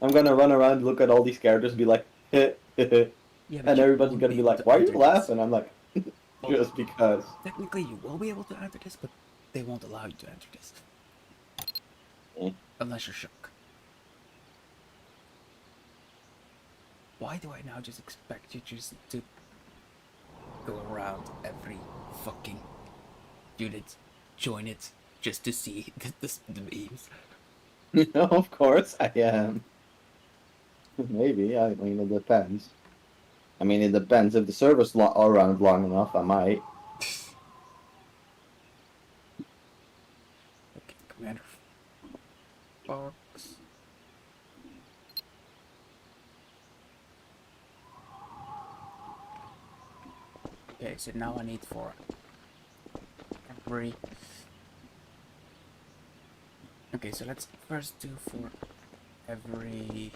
I'm gonna run around, look at all these characters, and be like, heh, heh, heh. Yeah, but And you everybody's won't gonna be be able like, to "Why are you enter this. laughing?" I'm like, Well, just because. technically, you will be able to enter this, but they won't allow you to enter this. Eh. Unless you're shook. Why do I now just expect you just to go around every fucking dude, join it just to see the memes. Of course I am. Maybe. I mean, it depends. I mean, it depends. If the server's around long enough, I might. Okay, Commander Fox. Okay, so now I need for every. Okay, so let's first do for every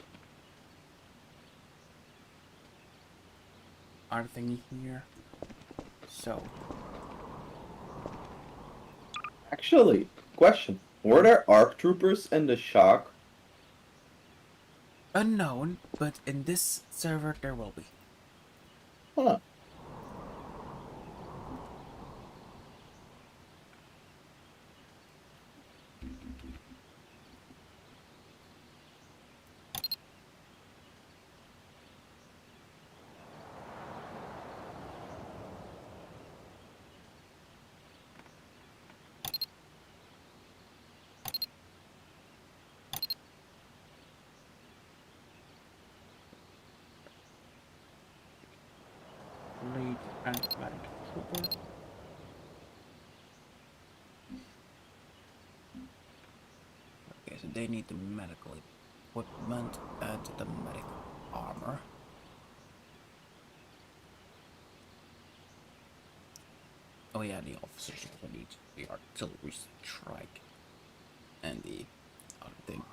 other thingy here. So, Actually, question. Were there ARC troopers in the shock? unknown, but in this server there will be. Huh. Lead antibiotic trooper. Okay, so they need the medical equipment and the medical armor. Oh yeah, the officers also need the artillery strike and the other thing.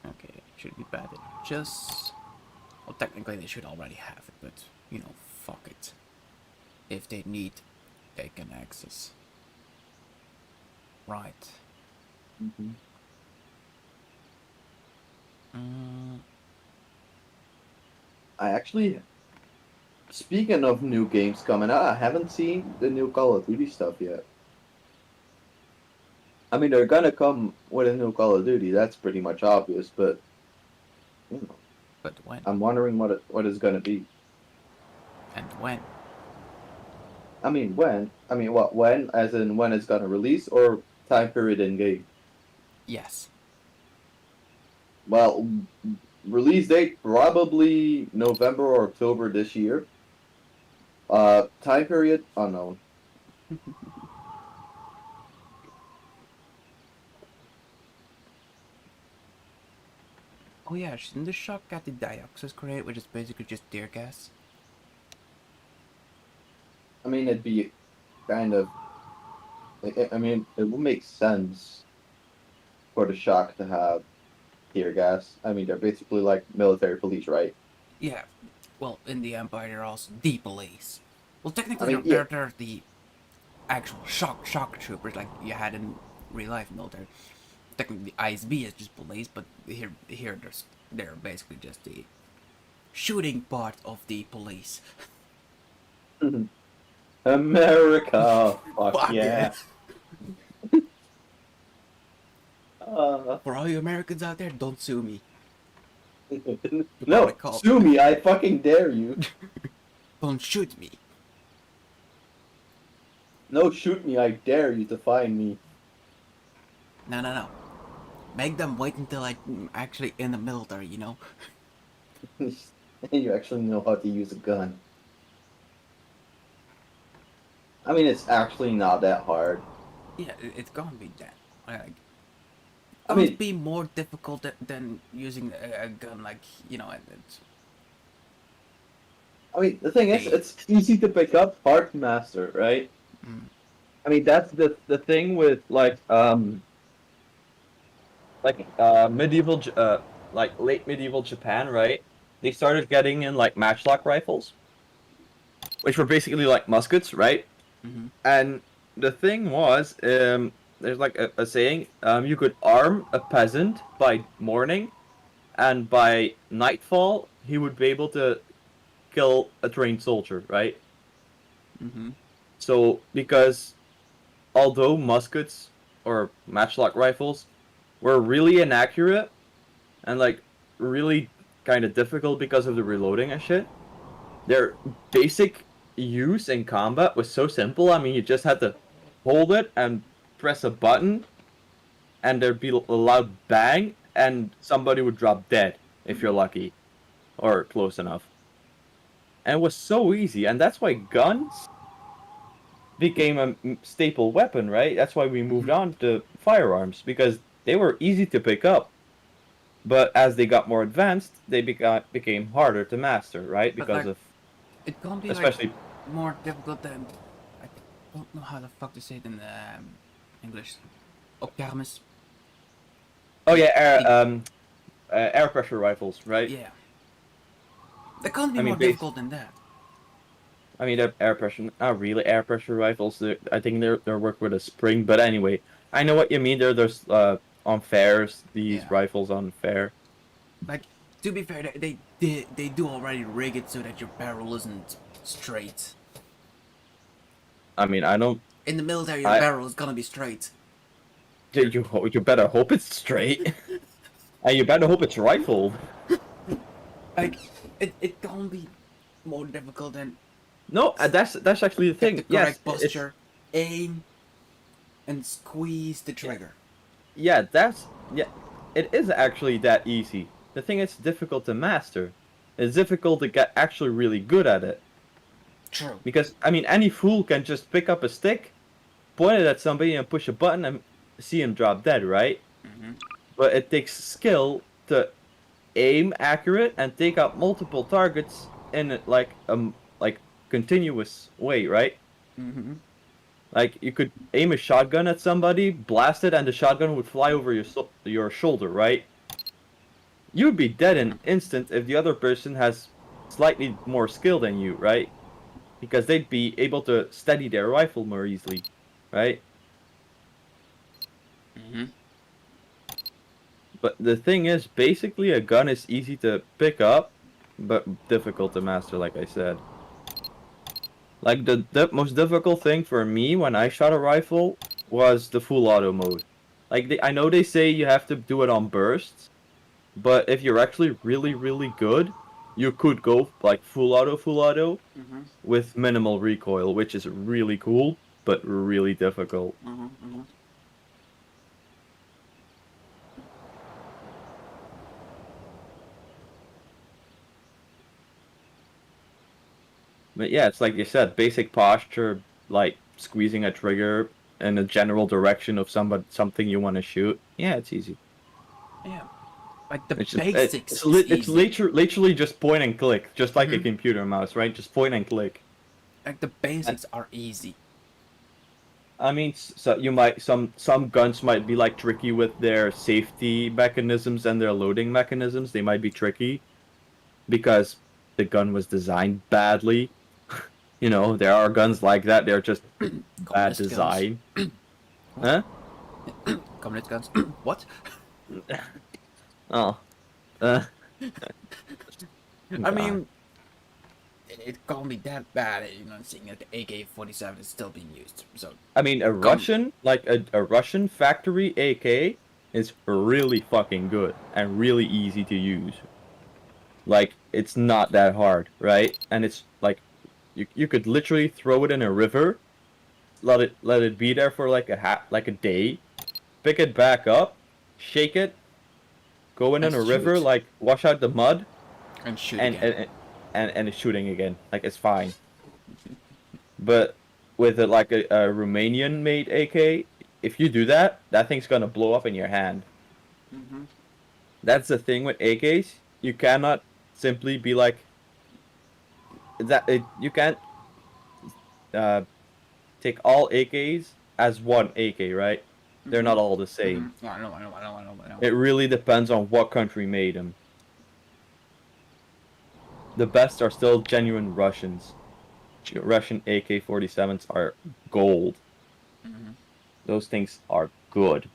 Okay, it should be bad. It just well, technically they should already have it, but you know, fuck it. If they need, they can access. Right. Mm-hmm. I actually, speaking of new games coming out, I haven't seen the new Call of Duty stuff yet. I mean, they're gonna come with a new Call of Duty. That's pretty much obvious, but you know, But when? I'm wondering what it's gonna be. And when? I mean, when? I mean, what? When? As in when it's gonna release, or time period in game? Yes. Well, release date probably November or October this year. Time period unknown. Oh yeah, shouldn't the shock got the dioxis grenade, which is basically just tear gas? I mean, it'd be kind of. I mean, it would make sense for the shock to have tear gas. I mean, they're basically like military police, right? Yeah. Well, in the Empire, they're also the police. Well, I technically, mean, yeah. they're the actual shock troopers like you had in real life military. Technically, the ISB is just police, but here they're basically just the shooting part of the police. America, fuck Fuck yeah. it! Uh, For all you Americans out there, don't sue me. You'll probably no, call. sue me, I fucking dare you. Don't shoot me. No, shoot me, I dare you to find me. No. Make them wait until I'm actually in the military, you know? You actually know how to use a gun. I mean, it's actually not that hard. Yeah, it's gonna be that. Like, I gonna mean, be more difficult than using a gun, like, you know, and it's. the thing is, Hey. it's easy to pick up, hard to master, right? Mm, I mean, that's the thing with medieval like late medieval Japan, right? They started getting in like matchlock rifles, which were basically like muskets, right? mm-hmm. And the thing was, there's like a saying, you could arm a peasant by morning, and by nightfall he would be able to kill a trained soldier, right? Mm-hmm. So because although muskets or matchlock rifles were really inaccurate and like really kind of difficult because of the reloading and shit. Their basic use in combat was so simple. I mean, you just had to hold it and press a button, and there'd be a loud bang, and somebody would drop dead if you're lucky or close enough. And it was so easy, and that's why guns became a staple weapon, right? That's why we moved on to firearms, because they were easy to pick up. But as they got more advanced, they became harder to master, right? But, Because like, of, it can't be especially, like more difficult than I don't know how the fuck to say it in English. Opkermis. oh yeah, air pressure rifles, right? Yeah. That can't be I mean, more difficult than that. I mean, they're air pressure, not really air pressure rifles. I think they're worked with a spring. But anyway, I know what you mean. There's on fairs, these Yeah. rifles on fair. Like, to be fair, they do already rig it so that your barrel isn't straight. I mean, I don't. In the military, your I barrel is gonna be straight. you better hope it's straight, and you better hope it's rifled. Like, it can't be more difficult than No, that's actually the get thing. the Yes, correct posture, aim, and squeeze the trigger. yeah, it is actually that easy. The thing is difficult to master. It's difficult to get actually really good at it. True. Because I mean, any fool can just pick up a stick, point it at somebody, and push a button and see him drop dead, right? Mm-hmm. But it takes skill to aim accurate and take out multiple targets in like continuous way, right? Mm-hmm. Like you could aim a shotgun at somebody, blast it, and the shotgun would fly over your shoulder, right? You'd be dead in an instant if the other person has slightly more skill than you, right? Because they'd be able to steady their rifle more easily, right? Mm-hmm. But the thing is, basically, a gun is easy to pick up, but difficult to master, like I said. Like, the most difficult thing for me when I shot a rifle was the full auto mode. Like, I know they say you have to do it on bursts, but if you're actually really, really good, you could go, like, full auto, Mm-hmm. with minimal recoil, which is really cool, but really difficult. Mm-hmm. Mm-hmm. But yeah, it's like you said, basic posture, like squeezing a trigger in a general direction of something you want to shoot. Yeah, it's easy. Yeah. Like the It's just basics it's, is it's easy. literally just point and click, just like a Mhm. computer mouse, right? Just point and click. Like the basics are easy. I mean, so you might some guns might be like tricky with their safety mechanisms and their loading mechanisms. They might be tricky because the gun was designed badly. You know, there are guns like that. They're just bad Communist design. What? Huh? Communist guns. What? Oh. Uh. I mean, it can't be that bad. You know, seeing that the AK-47 is still being used. So I mean, a Russian, like a Russian factory AK is really fucking good and really easy to use. Like, it's not that hard, right? And it's like, you could literally throw it in a river, let it be there for like a day, pick it back up, shake it, go in And a river, shoot. like wash out the mud, and shoot and again. and it's shooting again. Like, it's fine. But with like a Romanian made AK, if you do that, that thing's gonna blow up in your hand. Mm-hmm. That's the thing with AKs. You cannot simply be like you can't uh, take all AKs as one AK, right? They're not all the same. Mm-hmm. Yeah, I know. It really depends on what country made them. The best are still genuine Russians. Russian AK-47s are gold. Mm-hmm. Those things are good.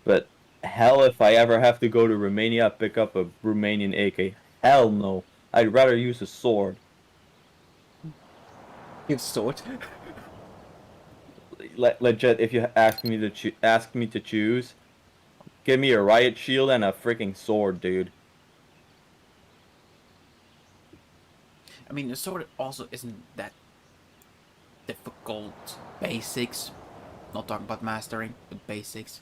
But hell, if I ever have to go to Romania, pick up a Romanian AK. Hell no. I'd rather use a sword. You sword. legit, if you ask me to choose, give me a riot shield and a freaking sword, dude. I mean, the sword also isn't that difficult. Basics. Not talking about mastering, but basics.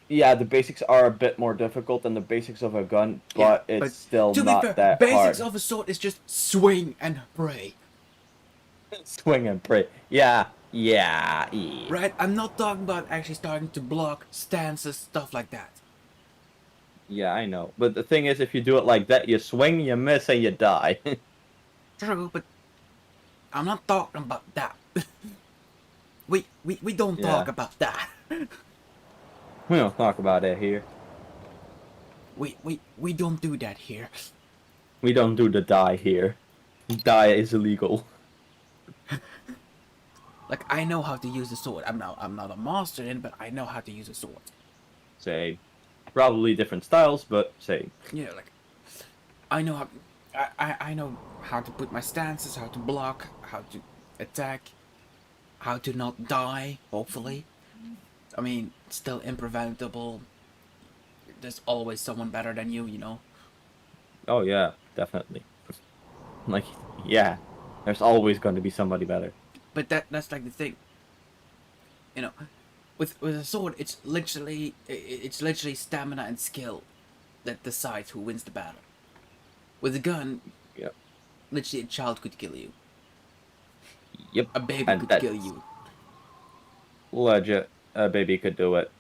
Yeah, the basics are a bit more difficult than the basics of a gun, Yeah, but it's but still to be not fair, that basics hard. of a sword is just swing and pray. Swing and pray. Yeah, yeah, yeah. Right? I'm not talking about actually starting to block stances, stuff like that. Yeah, I know. But the thing is, if you do it like that, you swing, you miss, and you die. True, but I'm not talking about that. we don't talk Yeah, about that. we don't talk about that here. We don't do that here. We don't do the die here. Die is illegal. Like, I know how to use a sword. I'm not a master in, but I know how to use a sword. Say, probably different styles, but same. Yeah, like I know how I know how to put my stances, how to block, how to attack, how to not die, hopefully. I mean, still impreventable. There's always someone better than you know. Oh yeah, definitely. Like, yeah, there's always going to be somebody better. But that's like the thing. You know, with a sword, it's literally stamina and skill that decides who wins the battle. With a gun, Yep. literally a child could kill you. Yep. A baby And could kill that's you. legit. A baby could do it.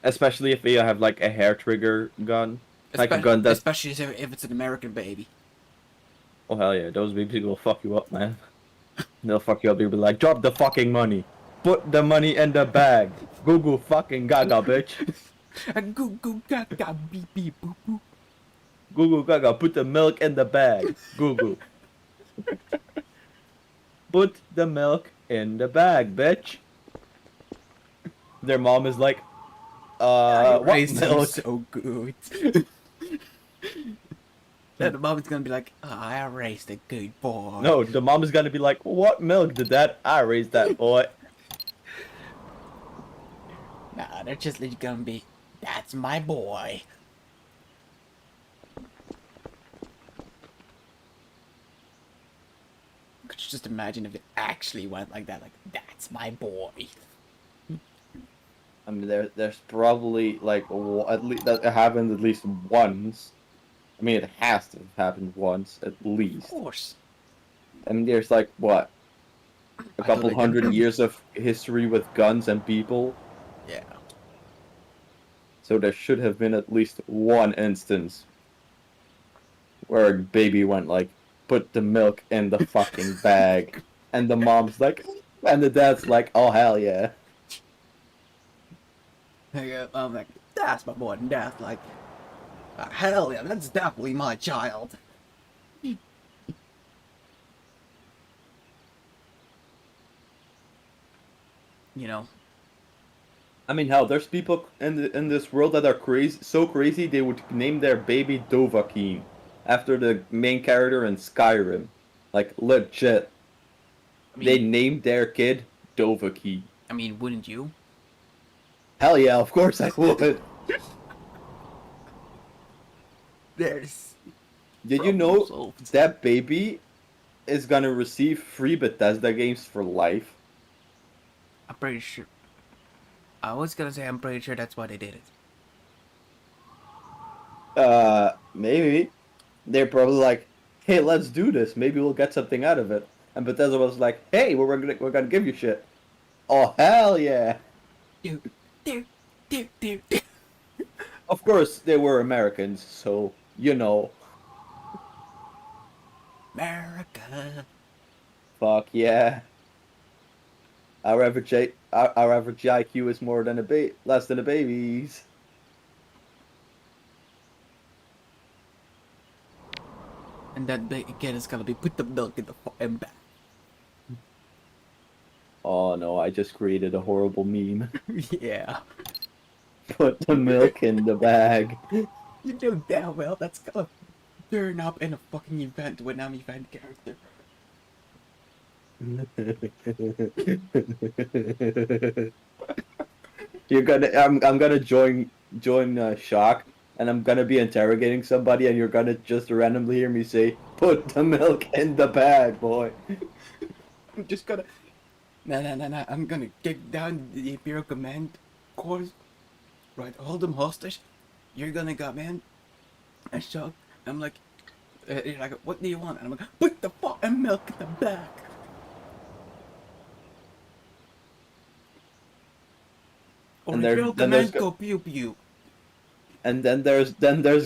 Especially if you have like a hair trigger gun. Like a gun that. Especially if it's an American baby. Oh hell yeah, those babies will fuck you up, man. They'll fuck you up. You'll be like, drop the fucking money. Put the money in the bag. Goo fucking gaga, bitch. Goo goo gaga beep beep boop boop. Goo gaga, put the milk in the bag. Goo. Put the milk in the bag, bitch. Their mom is like, I what raised him milk? so good. Then the mom is gonna be like, oh, I raised a good boy. No, the mom is gonna be like, what milk did that? I raised that boy. Nah, they're just gonna be, that's my boy. Could you just imagine if it actually went like that? Like, that's my boy. I mean, there's probably like at least that happened at least once. I mean, it has to have happened once at Of least. course. I mean, there's like what a I couple totally hundred can- years of history with guns and people, Yeah. so there should have been at least one instance where a baby went like, put the milk in the fucking bag, and the mom's like, and the dad's like, oh hell yeah. I'm like, that's my boy. And dad's like, hell yeah, that's definitely my child. You know, I mean, hell, there's people in this world that are crazy, so crazy they would name their baby Dovahkiin after the main character in Skyrim, like legit. I mean, They named their kid Dovahkiin. wouldn't you? Hell yeah, of course I would. There's. Did you problem know solved. that baby is gonna receive free Bethesda games for life? I'm pretty sure. I was gonna say I'm pretty sure that's why they did it. Maybe. They're probably like, hey, let's do this. Maybe we'll get something out of it. And Bethesda was like, hey, we're gonna give you shit. Oh hell yeah! Do, do, do, do. Of course, they were Americans, so you know. America. Fuck yeah. Our average IQ is more than less than a baby's. And that big kid is gonna be put the milk in the fucking bag. Oh no, I just created a horrible meme. Yeah. Put the milk in the bag. You know damn well that's gonna turn up in a fucking event when I'm event character. You're gonna. I'm gonna join shock, and I'm gonna be interrogating somebody, and you're gonna just randomly hear me say, "Put the milk in the bag, boy." I'm just gonna. Nah. I'm gonna kick down the Imperial Command Corps. Right, hold them hostage. You're gonna come in and shock. I'm like, you're like, what do you want? And I'm like, put the fucking milk in the bag. Or And Imperial then there's Command go pew pew. and then there's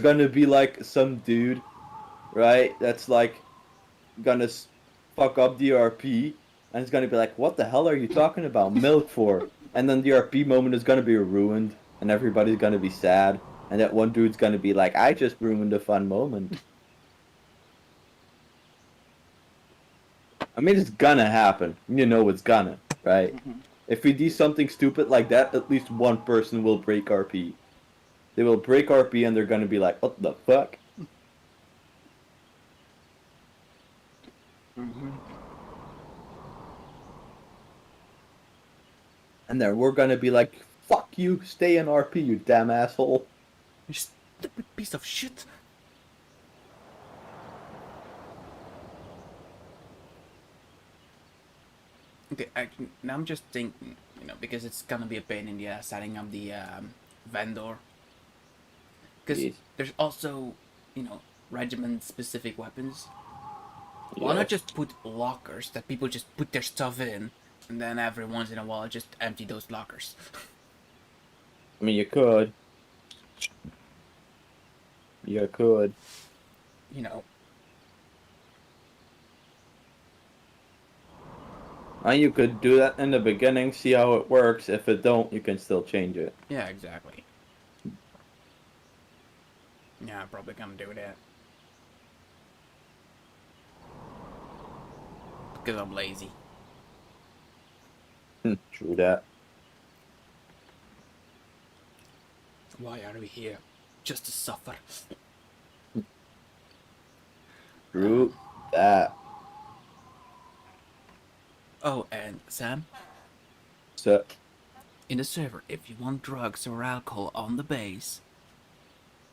gonna be like some dude, right? That's like gonna fuck up the RP, and it's gonna be like, "What the hell are you talking about milk for?" And then the RP moment is gonna be ruined, and everybody's gonna be sad, and that one dude's gonna be like, "I just ruined a fun moment." I mean, it's gonna happen. You know it's gonna, right? If we do something stupid like that, at least one person will break RP. They will break RP, and they're gonna be like, "What the fuck?" And then we're gonna be like, "Fuck you, stay in RP, you damn asshole." You stupid piece of shit. Okay, now I'm just thinking, because it's gonna be a pain in the ass setting up the vendor. Because Yes. there's also, regiment-specific weapons. Why Yeah. not just put lockers that people just put their stuff in, and then every once in a while just empty those lockers? I mean, you could. You could. You know, And you could do that in the beginning, see how it works. If it don't, you can still change it. yeah, exactly. Yeah, I'm probably gonna do that. Because I'm lazy. True that. Why are we here? Just to suffer. True that. Oh, and Sam, So, in the server, if you want drugs or alcohol on the base,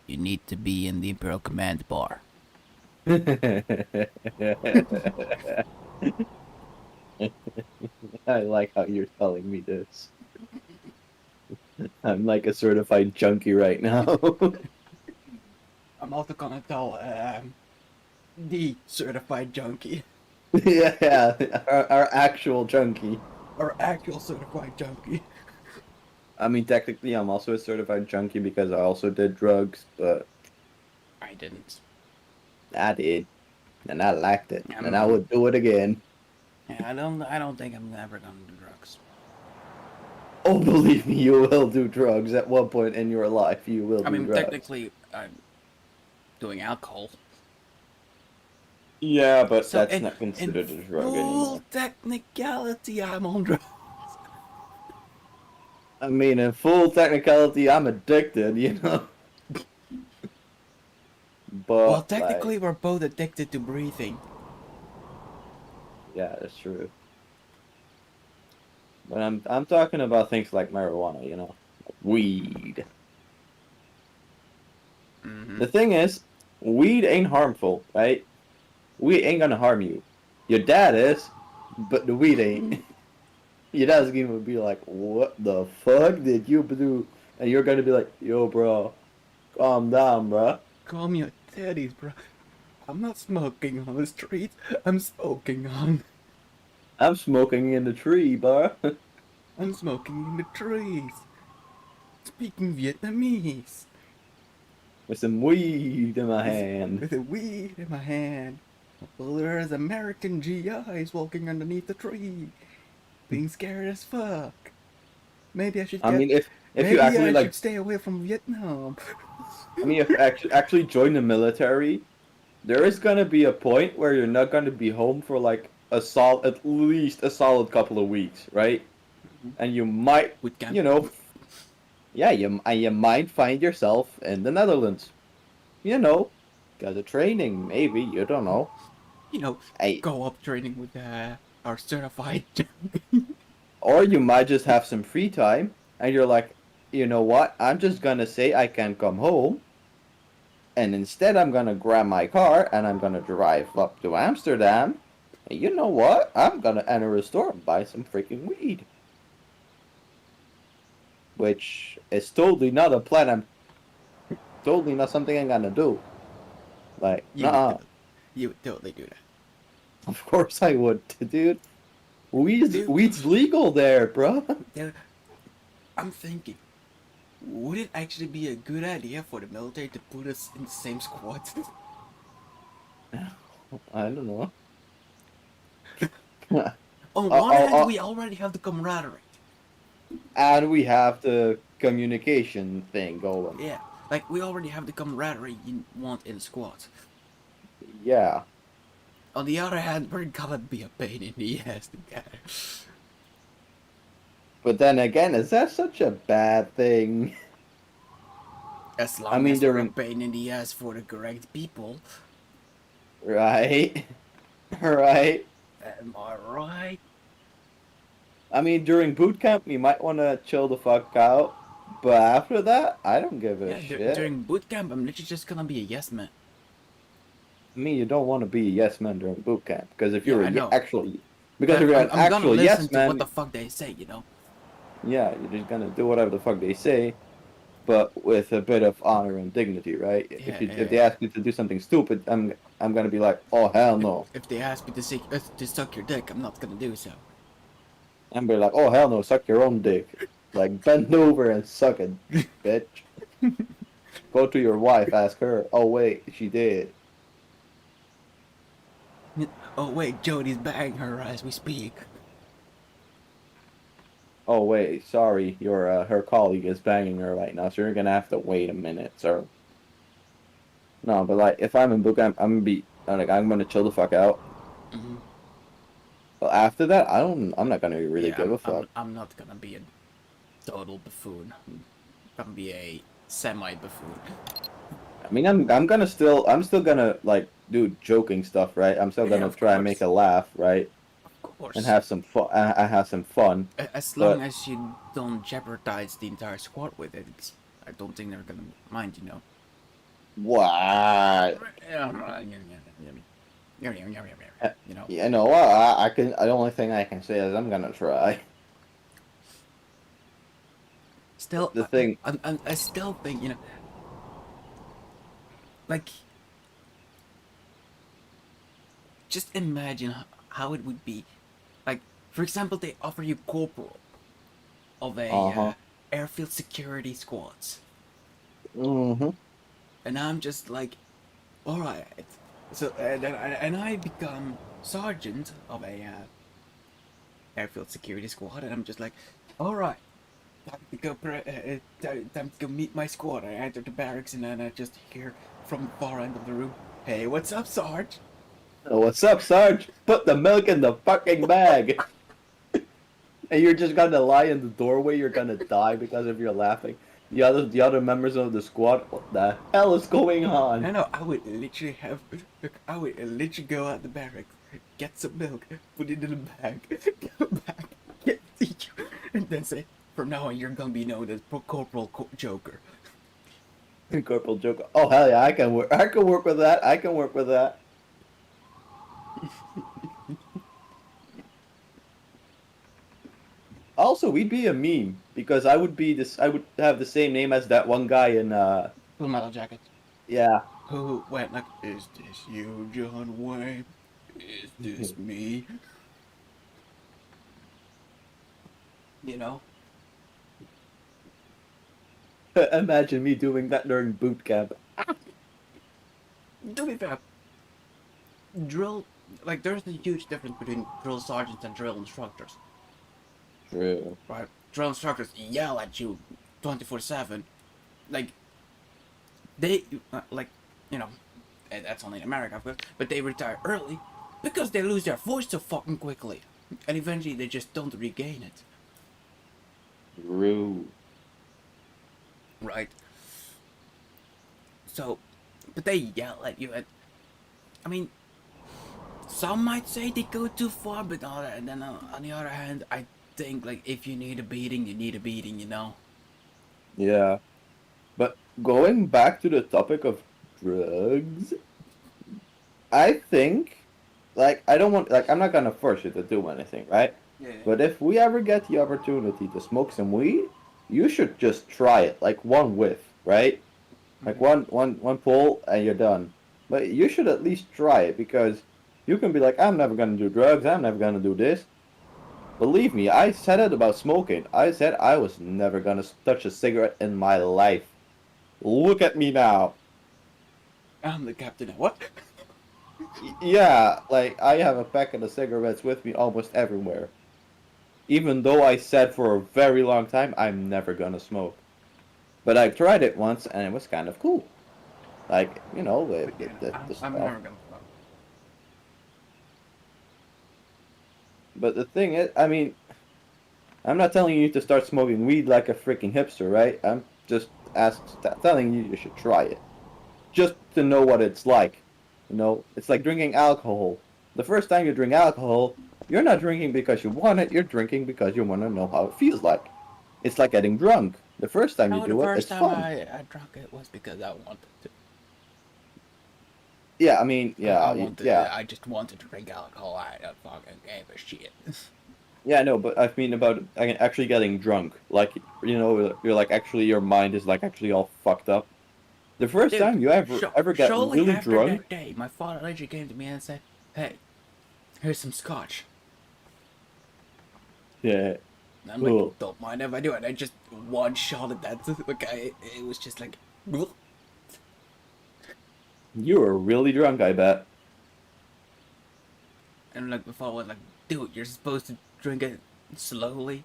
you need to be in the Imperial Command bar. I like how you're telling me this. I'm like a certified junkie right now. I'm also gonna tell the certified junkie, Yeah, our actual junkie. or actual certified junkie. I mean, technically, I'm also a certified junkie because I also did drugs, but I didn't. I did, and I liked it, I'm- and I would do it again. Yeah, I don't think I'm ever gonna do drugs. Oh, believe me, you will do drugs at one point in your life. You will I do mean, drugs. technically, I'm doing alcohol. Yeah, but So that's in, not considered in a drug full anymore. technicality, I'm on drugs. I mean, in full technicality, I'm addicted, you know. But Well, technically, we're both addicted to breathing. yeah, that's true. But I'm talking about things like marijuana, you know, like weed. The thing is, weed ain't harmful, right? Weed ain't gonna harm you. Your dad is, but the weed ain't. Your dad's gonna be like, "What the fuck did you do?" And you're gonna be like, "Yo, bro, calm down, bro. Calm your teddies, bro. I'm not smoking on the street. I'm smoking on. I'm smoking in the tree, bro." I'm smoking in the trees. Speaking Vietnamese. With some weed in my hand. With a weed in my hand. Well, there's American GIs walking underneath the tree. Being scared as fuck. Maybe I should I get. mean, if Maybe you actually I like, should stay away from Vietnam. I mean, if you actually join the military, there is gonna be a point where you're not gonna be home for like at least a solid couple of weeks, right? And you might, Boot camp. you know, yeah, you might find yourself in the Netherlands, you know, because of training, maybe, you don't know. You know, Hey, go up training with are certified. Or you might just have some free time, and you're like, you know what? I'm just gonna say I can come home, and instead I'm gonna grab my car and I'm gonna drive up to Amsterdam. And you know what? I'm gonna enter a store and buy some freaking weed. Which is totally not a plan. I'm totally not something I'm gonna do. Like, You would nah. totally, you would totally do that. Of course I would, dude. Dude, Weed's legal there, bro. dude, I'm thinking, would it actually be a good idea for the military to put us in the same squad? I don't know. On one Oh, hand, we already have the camaraderie. and we have the communication thing going. Yeah, like we already have the camaraderie you want in a squad. Yeah. On the other hand, we're gonna be a pain in the ass together. But then again, is that such a bad thing? As I long mean, as we're a during pain in the ass for the correct people. right, right. Am I right? I mean, during boot camp, you might want to chill the fuck out. But after that, I don't give a Yeah, shit. during boot camp, I'm literally just gonna be a yes man. I mean, you don't want to be a yes man during boot camp because if Yeah, you're I know. actually, because But if you're an I'm gonna actual listen yes to what man, the fuck they say, you know? yeah, you're just gonna do whatever the fuck they say, but with a bit of honor and dignity, right? Yeah, If they ask you to do something stupid, I'm gonna be like, oh hell no. if they ask me to suck your dick, I'm not gonna do so. I'm be like, oh hell no, suck your own dick. Like bend over and suck it, bitch. Go to your wife, ask her. Oh wait, she did. Oh wait, Jody's bagging her as we speak. Oh wait, sorry, your her colleague is banging her right now, so you're gonna have to wait a minute, sir. No, but like if I'm in boot camp, I'm gonna chill the fuck out. Hmm. But after that, I'm not gonna really Yeah, give a fuck. I'm not gonna be a total buffoon. I'm gonna be a semi buffoon. I mean, I'm still gonna like do joking stuff, right? I'm still Yeah, gonna of try and make course, a laugh, right? of And course. have some fun. I have some fun, As long but as you don't jeopardize the entire squad with it, 'cause I don't think they're gonna mind, you know. what? You know. You know, I can. The only thing I can say is I'm gonna try. Still, The thing, I still think, you know, like, just imagine how it would be. Like, for example, they offer you corporal of a uh-huh. airfield security squads, Mm-hmm. and I'm just like, all right. So and I become sergeant of a airfield security squad, and I'm just like, all right. Time to go. Time to go meet my squad. I enter the barracks, and then I just hear from the far end of the room, "Hey, what's up, Sarge?" What's up, Sarge? Put the milk in the fucking bag. And you're just gonna lie in the doorway. You're gonna die because of your laughing. The other members of the squad. What the hell is going on? I know. I would literally have. Look, I would literally go out the barracks, get some milk, put it in a bag, go back, get the, and then say, "From now on, you're gonna be known as Corporal Joker." Corporal Joker. Oh hell yeah, I can work. I can work with that. I can work with that. Also, we'd be a meme because I would be this. I would have the same name as that one guy in. Full Metal Jacket. Yeah. Who went like, "Is this you, John Wayne? Is this me?" You know. Imagine me doing that during boot camp. To be fair, drill, like, there's a huge difference between drill sergeants and drill instructors, True. right? Drill instructors yell at you 24/7, like they, like, you know, and that's only in America, of course, but they retire early because they lose their voice so fucking quickly, and eventually they just don't regain it, True. right? So, but they yell at you, and I mean, some might say they go too far, but then on the other hand, I think like if you need a beating, you need a beating, you know. Yeah. But going back to the topic of drugs, I think, like, I don't want, like, I'm not gonna force you to do anything, right? Yeah. But if we ever get the opportunity to smoke some weed, you should just try it, like one whiff, right? Like one pull and you're done. But you should at least try it because you can be like, I'm never gonna do drugs, I'm never gonna do this. Believe me, I said it about smoking. I said I was never gonna touch a cigarette in my life. Look at me now. I'm the captain. What? Yeah, like I have a packet of cigarettes with me almost everywhere. Even though I said for a very long time I'm never gonna smoke. But I tried it once and it was kind of cool. Like, you know, But yeah, the I'm stuff. never gonna smoke. But the thing is, I mean, I'm not telling you to start smoking weed like a freaking hipster, right? I'm just telling you should try it. Just to know what it's like. You know, it's like drinking alcohol. The first time you drink alcohol, you're not drinking because you want it, you're drinking because you want to know how it feels like. It's like getting drunk. The first time you No, the do it, first it's time fun. I drank it was because I wanted to. Yeah, I mean, I yeah, wanted. yeah. I just wanted to drink alcohol. I don't fucking gave a shit. Yeah, no, but I mean about actually getting drunk. Like, you know, you're like actually your mind is like actually all fucked up. The first Dude, time you ever get surely really after drunk, that day, my father literally came to me and said, "Hey, here's some scotch." yeah, And I'm like, cool. "Don't mind if I do." And I just one shot at that. Like it was just like, "Ugh." You were really drunk, I bet. And like my father was like, "Dude, you're supposed to drink it slowly."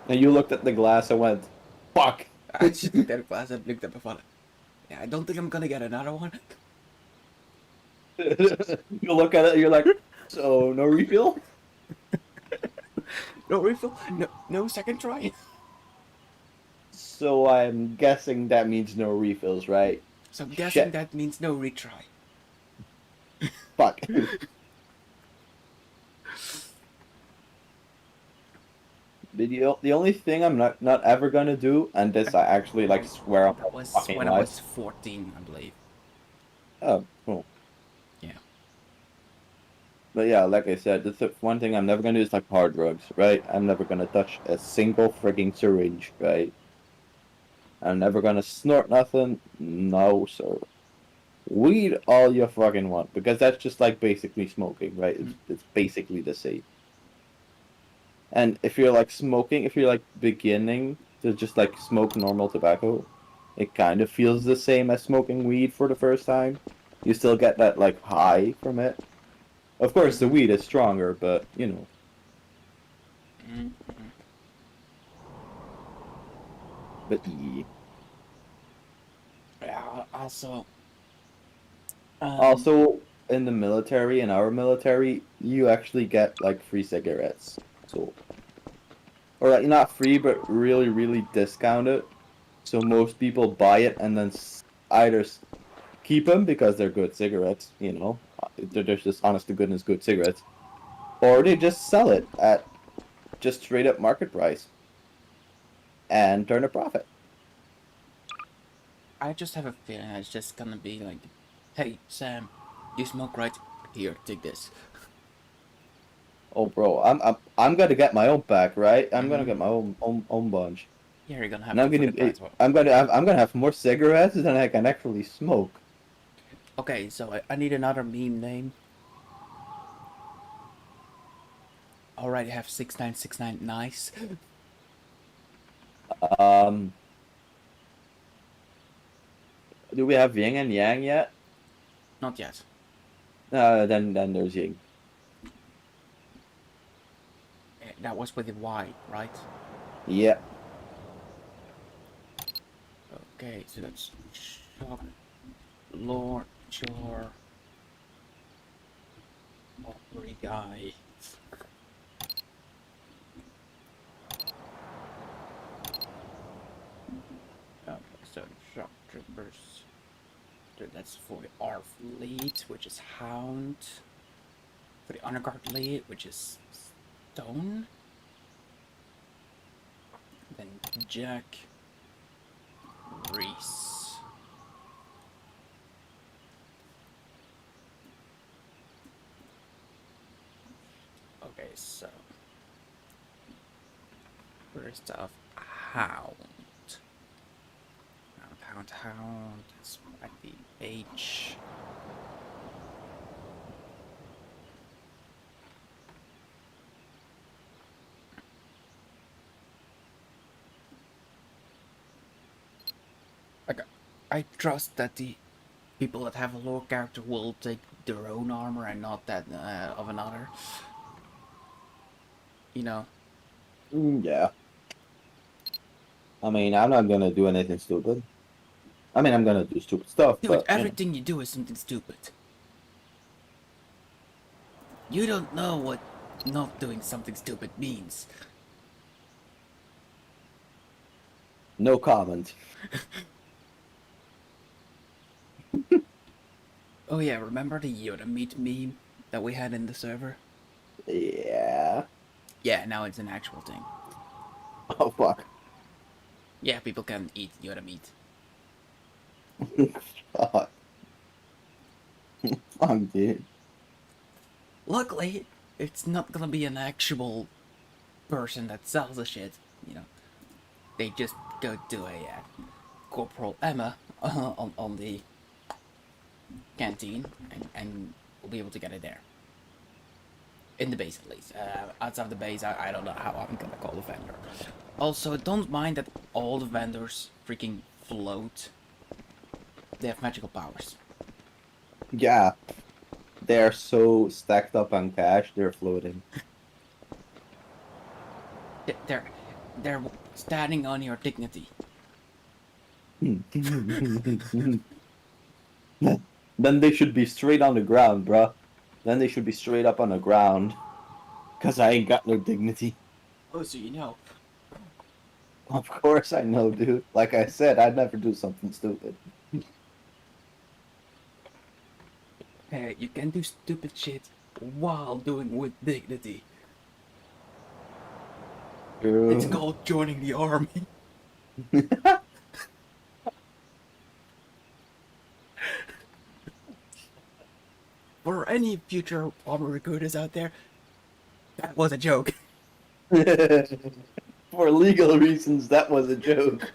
And you looked at the glass and went, "Fuck." I just looked at the glass and looked at my father. Yeah, I don't think I'm gonna get another one. You look at it, you're like, "So no refill?" No refill. No second try. So I'm guessing that means no refills, right? So I'm guessing Shit. that means no retry. Fuck. The only thing I'm not ever gonna do, and this I actually like swear on That my was fucking when I life. was 14, I believe. Oh, cool. Yeah. But yeah, like I said, the one thing I'm never gonna do is like hard drugs, right? I'm never gonna touch a single frigging syringe, right? I'm never gonna snort nothing. No, sir. Weed all you fucking want, because that's just like basically smoking, right? It's basically the same. And if you're like smoking, if you're like beginning to just like smoke normal tobacco, it kind of feels the same as smoking weed for the first time. You still get that like high from it. Of course, the Mm-hmm. weed is stronger, but you know. Mm-hmm. But yeah. Yeah. Also, Also, in the military, in our military, you actually get like free cigarettes. So, or like not free, but really, really discounted. So most people buy it and then either keep them because they're good cigarettes, you know, they're just honest to goodness good cigarettes, or they just sell it at just straight up market price and turn a profit. I just have a feeling it's just gonna be like, "Hey, Sam, you smoke, right? Here, take this." Oh, bro, I'm gonna get my own pack, right? I'm gonna Mm-hmm. get my own bunch, Yeah, you're gonna and have to for the price. Well, I'm gonna have more cigarettes than I can actually smoke. okay, so I need another meme name. Already have 6969. Nice. Um, do we have yin and yang yet? Not yet. Then there's yin. That was with the Y, right? Yeah. Okay, so that's shock, lord, chore, Aubrey guy. Okay, so shock troopers. That's for the R lead, which is Hound. For the honor guard lead, which is Stone. Then Jack, Reese. Okay, so first off, Hound. Hound. This might be H. Okay, I trust that the people that have a lower character will take their own armor and not that of another. You know. Yeah. I mean, I'm not gonna do anything stupid. I mean, I'm gonna do stupid stuff, Dude, but everything you do is something stupid. You don't know what not doing something stupid means. no comment. Oh yeah, remember the Yoda meat meme that we had in the server? Yeah. Yeah, now it's an actual thing. Oh fuck. Yeah, people can eat Yoda meat. Fuck. Fuck, dude. Luckily, it's not gonna be an actual person that sells the shit, you know. They just go to a Corporal Emma on the canteen and we'll be able to get it there. In the base, at least. Outside of the base, I don't know how I'm gonna call the vendor. Also, don't mind that all the vendors freaking float. They have magical powers. Yeah. They're so stacked up on cash, they're floating. They're standing on your dignity. Then they should be straight on the ground, bruh. Then they should be straight up on the ground. Cause I ain't got no dignity. Oh, so you know. Of course I know, dude. Like I said, I'd never do something stupid. Hey, you can do stupid shit while doing with dignity. It's called joining the army. For any future armor recruiters out there, that was a joke. For legal reasons, that was a joke.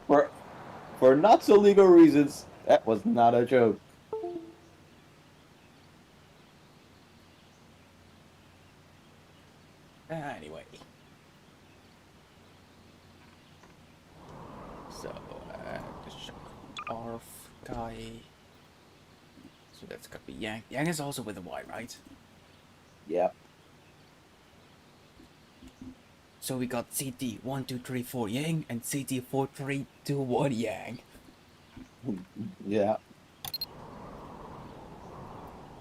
For not so legal reasons, that was not a joke. Anyway. So, just Arf guy. So that's gotta be Yang. Yang is also with a Y, right? Yep. So we got CT 1234 Yang and CT 4321 Yang. Yeah.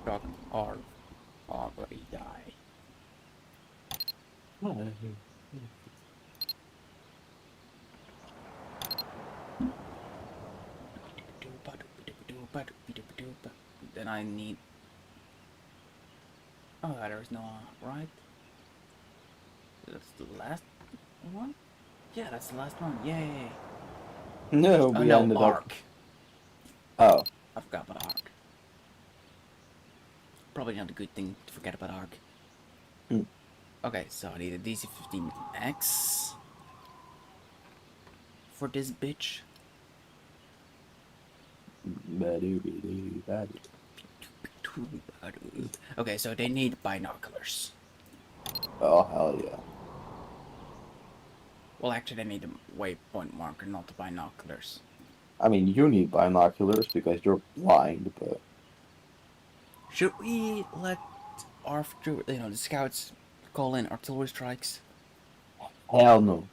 Got Arf already die. Then I need. Oh, there's no right. That's the last one. Yeah, that's the last one. Yay! No, Oh we no, ended Arc. up. Oh. I forgot about Arc. Probably not a good thing to forget about Arc. Hmm. Okay, so I need a DC-15X for this bitch. Okay, so they need binoculars. Oh, hell yeah. Well, actually, they need a waypoint marker, not the binoculars. I mean, you need binoculars because you're blind, but... Should we let our, the scouts call in artillery strikes? Hell no.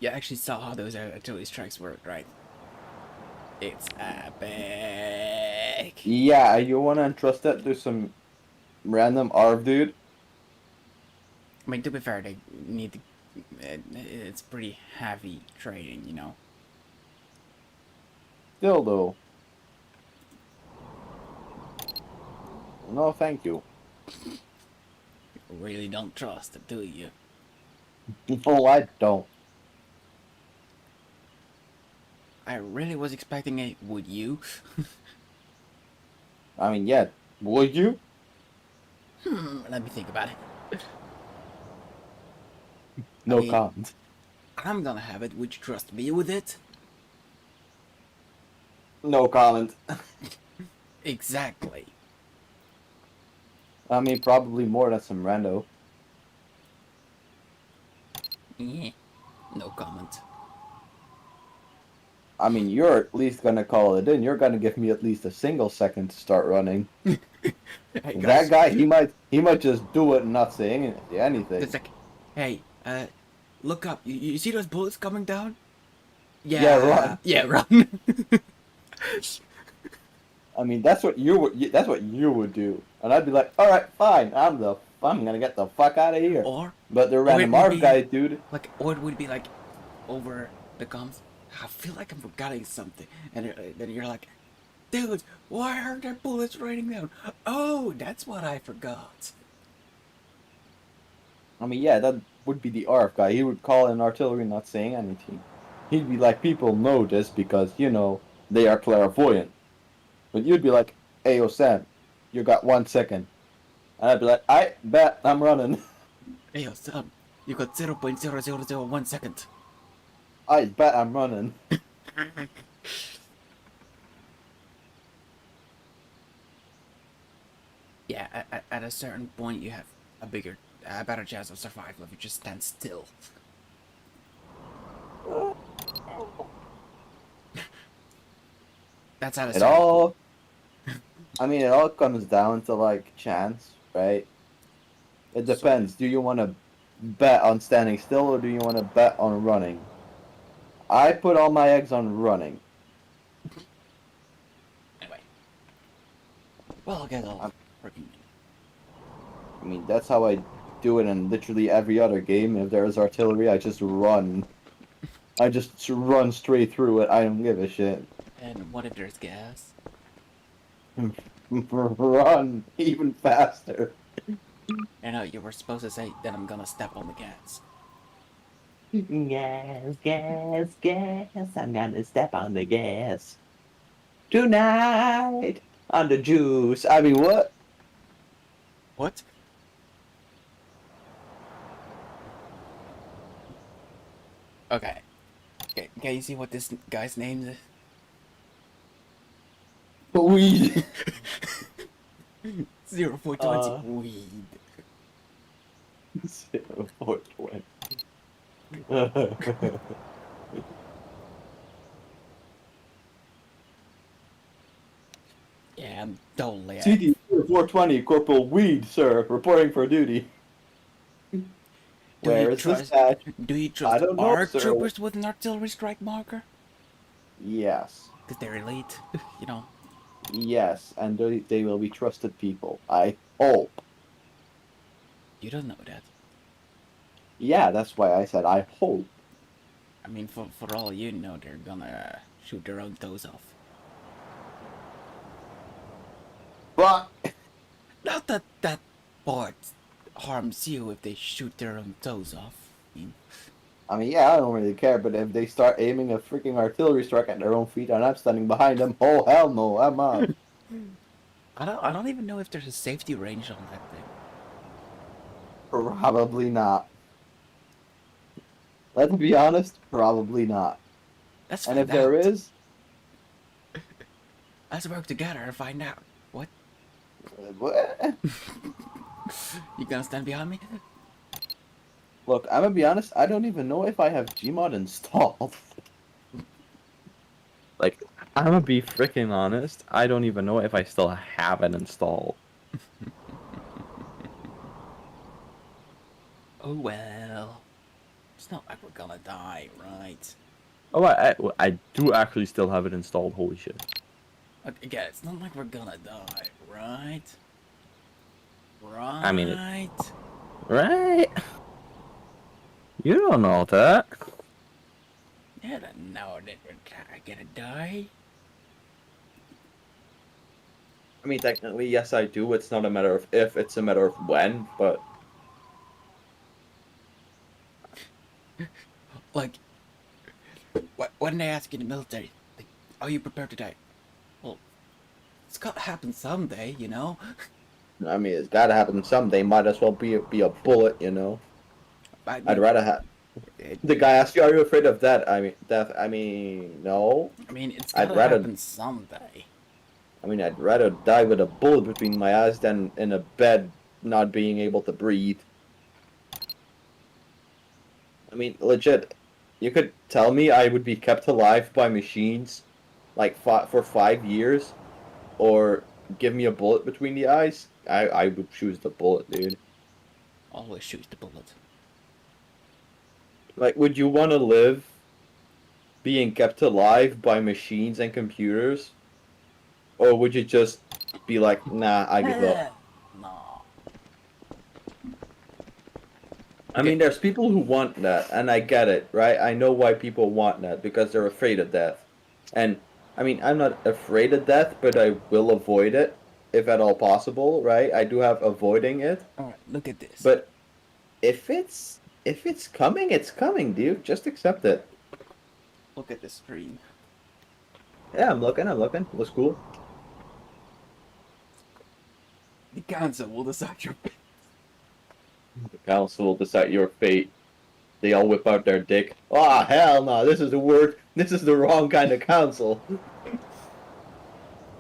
You actually saw how those artillery strikes work, right? It's epic. Yeah, you wanna entrust that to some random ARV dude? I mean, to be fair, they need to, it's pretty heavy training, you know. still though. No, thank you. You really don't trust it, do you? No, I don't. I really was expecting a would you? I mean, yeah. Would you? Let me think about it. I No mean, comment. I'm gonna have it. Would you trust me with it? No comment. Exactly. I mean, probably more than some rando. Yeah. No comment. I mean, you're at least gonna call it in. You're gonna give me at least a single second to start running. Hey That guys, guy, he might just do it and not say anything. it's like, hey, look up. You see those bullets coming down? Yeah, Yeah, run. yeah, run. I mean, that's what you would. That's what you would do, and I'd be like, all right, fine. I'm gonna get the fuck out of here. or, But the or it random would ARF be guy, dude. like, or it would be like, over the comms. I feel like I'm forgetting something, and then you're like, dude, why are there bullets raining down? Oh, that's what I forgot. I mean, yeah, that would be the ARF guy. He would call in artillery, not saying anything. He'd be like, people know this because they are clairvoyant. But you'd be like, hey, yo, Sam, you got 1 second. And I'd be like, I bet I'm running. Hey, son, you got 0.0001 second. I bet I'm running. Yeah, at a certain point, you have a better chance of survival if you just stand still. That's at a It certain point. all, I mean, it all comes down to like chance, right? It So, depends. Do you want to bet on standing still or do you want to bet on running? I put all my eggs on running. anyway, well, I'll get all I freaking. I mean, that's how I do it in literally every other game. If there is artillery, I just run. I just run straight through it. I don't give a shit. And what if there's gas? Run even faster. I know you were supposed to say that I'm gonna step on the gas. Gas, gas, gas. I'm gonna step on the gas. Tonight on the juice. I mean, what? What? Okay. Okay, can you see what this guy's name is? Weed. 0420 weed. 0420. Yeah, I'm totally at. CD 420, Corporal Weed, sir, reporting for duty. Where is this badge? Do you I trust don't know, our sir. troopers with an artillery strike marker? Yes. Because they're elite, you know. Yes, and they will be trusted people. I hope. You don't know that. Yeah, that's why I said I hope. I mean, for all you know, they're gonna shoot their own toes off. But Not that that part harms you if they shoot their own toes off. I mean, yeah, I don't really care. But if they start aiming a freaking artillery strike at their own feet and I'm standing behind them, oh hell no, I'm out. I don't even know if there's a safety range on that thing. Probably not. Let's be honest, probably not. Let's And find if there out. is, Let's work together and find out. What? what? You gonna stand behind me? Look, I'm gonna be honest. I don't even know if I have Gmod installed. Like, I'm gonna be freaking honest. I don't even know if I still have it installed. Oh well. It's not like we're gonna die, right? Oh, I do actually still have it installed. Holy shit. Again, it's not like we're gonna die, right? Right? I mean, right? You don't know that. Yeah, I don't know that we're gonna die. I mean, technically, yes, I do. It's not a matter of if; it's a matter of when. But Like, when they ask you in the military, like, are you prepared to die? Well, it's gotta happen someday, you know? I mean, it's got to happen someday. Might as well be a bullet, you know. I I'd mean, rather have the guy ask you, "Are you afraid of that?" I mean, death. I mean, no. it's I'd gotta rather. happen someday. I mean, I'd rather die with a bullet between my eyes than in a bed not being able to breathe. I mean, legit. You could tell me I would be kept alive by machines, like for 5 years, or give me a bullet between the eyes. I would choose the bullet, dude. Always shoot the bullet. Like, would you want to live being kept alive by machines and computers, or would you just be like, nah, I give up? No. I Okay. mean, there's people who want that, and I get it, right? I know why people want that because they're afraid of death. And I mean, I'm not afraid of death, but I will avoid it if at all possible, right? I do have avoiding it, All right. Look at this. but if it's coming, it's coming, dude. Just accept it. Look at this screen. Yeah, I'm looking. I'm looking. Looks cool. The council will decide your. The council will decide your fate. They all whip out their dick. Ah, hell no! This is the word. This is the wrong kind of council.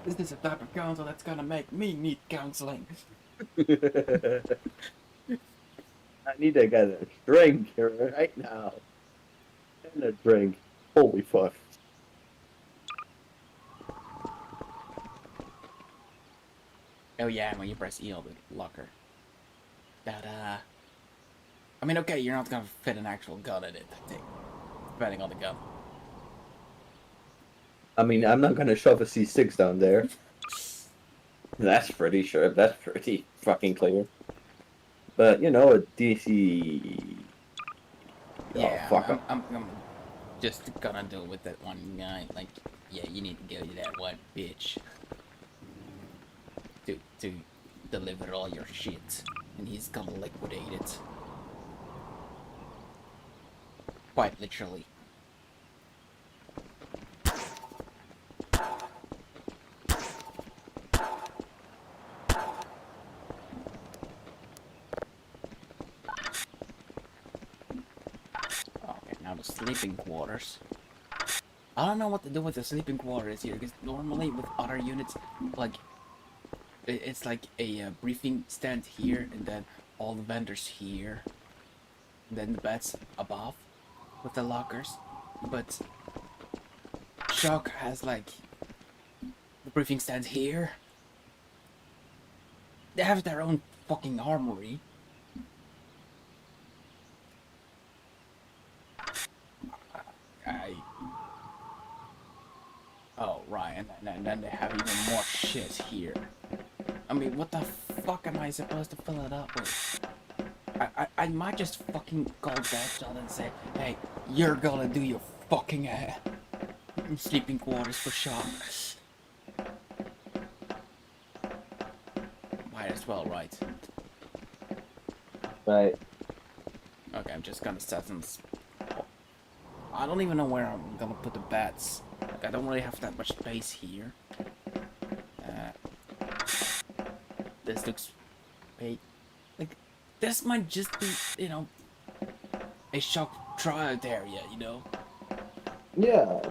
Is this a type of council that's gonna make me need counseling? I need to get a drink right now. And a drink. Holy fuck. Oh yeah, when you press E on the locker. That I mean, okay, you're not gonna fit an actual gun in it, I think, depending on the gun. I mean, I'm not gonna shove a C6 down there. That's pretty sure. That's pretty fucking clear. But you know, a DC. Oh Yeah, fuck. I'm just gonna do it with that one guy. Like, yeah, you need to go to that one bitch to deliver all your shit, and he's gonna liquidate it. Quite literally. Okay, now the sleeping quarters. I don't know what to do with the sleeping quarters here, because normally with other units, like, it's like a briefing stand here, and then all the vendors here, and then the beds above with the lockers. But Shock has like the briefing stand here. They have their own fucking armory. I. Oh, right, and then they have even more shit here. I mean, what the fuck am I supposed to fill it up with? I might just fucking call that John and say, hey, you're gonna do your fucking sleeping quarters for Shock. Might as well, right? Right. Okay, I'm just gonna set them. I don't even know where I'm gonna put the beds. Like, I don't really have that much space here. This looks. Wait. Like, this might just be, you know, a Shock tryout area, you know? Yeah.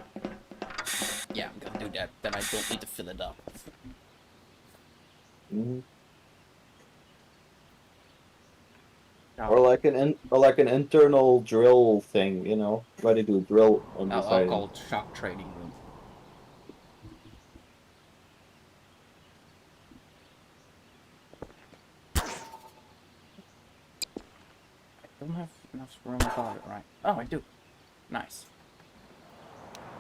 Yeah, I'm gonna do that. Then I don't need to fill it up. Mm-hmm. I'll, Or like an internal drill thing, you know, ready to drill on the I'll side. call it Shock Trading Room. I don't have enough room about it, right? Oh, I do. Nice.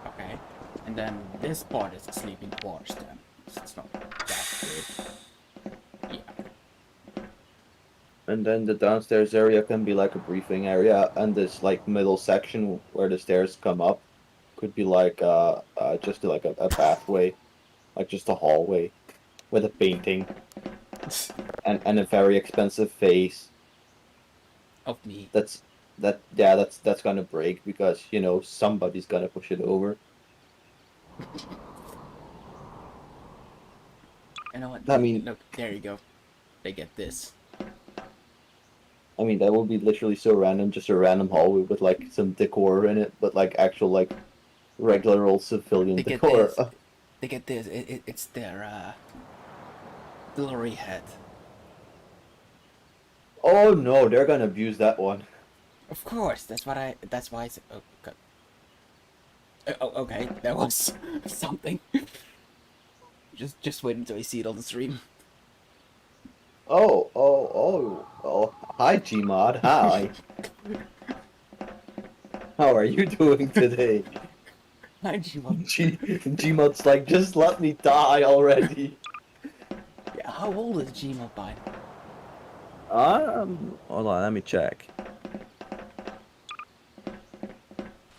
Okay. And then this part is the sleeping quarters then. It's not that good. Yeah. And then the downstairs area can be like a briefing area, and this like middle section where the stairs come up could be like just like a pathway, like just a hallway. with a painting and a very expensive face. Of me. That's gonna break because you know somebody's gonna push it over. You know what? I mean, Look, there you go. They get this. that would be literally so random, just a random hallway with like some decor in it, but like actual like regular old civilian They get decor. this. They get this. It's their glory head. Oh no, they're gonna abuse that one. Of course. That's what I. That's why I said. Oh god. Oh, okay. That was something. Just wait until you see it on the stream. Oh. Hi, Gmod. Hi. How are you doing today? Hi, Gmod. Gmod's like, just let me die already. Yeah, how old is Gmod by? Hold on, let me check.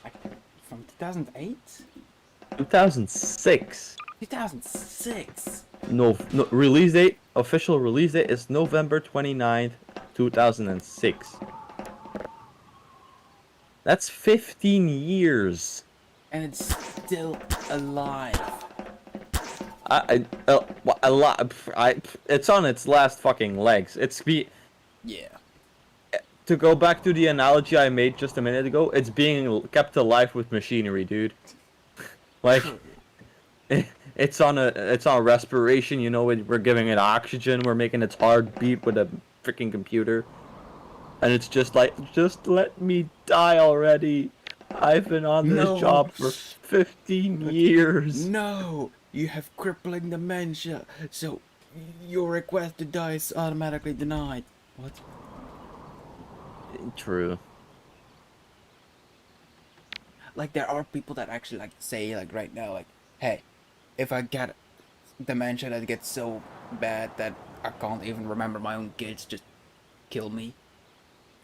Like, from 2008? 2006. 2006. No, release date, official release date is November 29th, 2006. That's 15 years. And it's still alive. A lot. It's on its last fucking legs. Yeah. To go back to the analogy I made just a minute ago, it's being kept alive with machinery, dude. Like, it's on respiration. You know, we're giving it oxygen. We're making its heart beat with a freaking computer, and it's just like, just let me die already. I've been on this job for 15 years. No! You have crippling dementia, so your request to die is automatically denied. What? True. Like, there are people that actually, like, say, like, right now, like, hey, if I get dementia that gets so bad that I can't even remember my own kids, just kill me.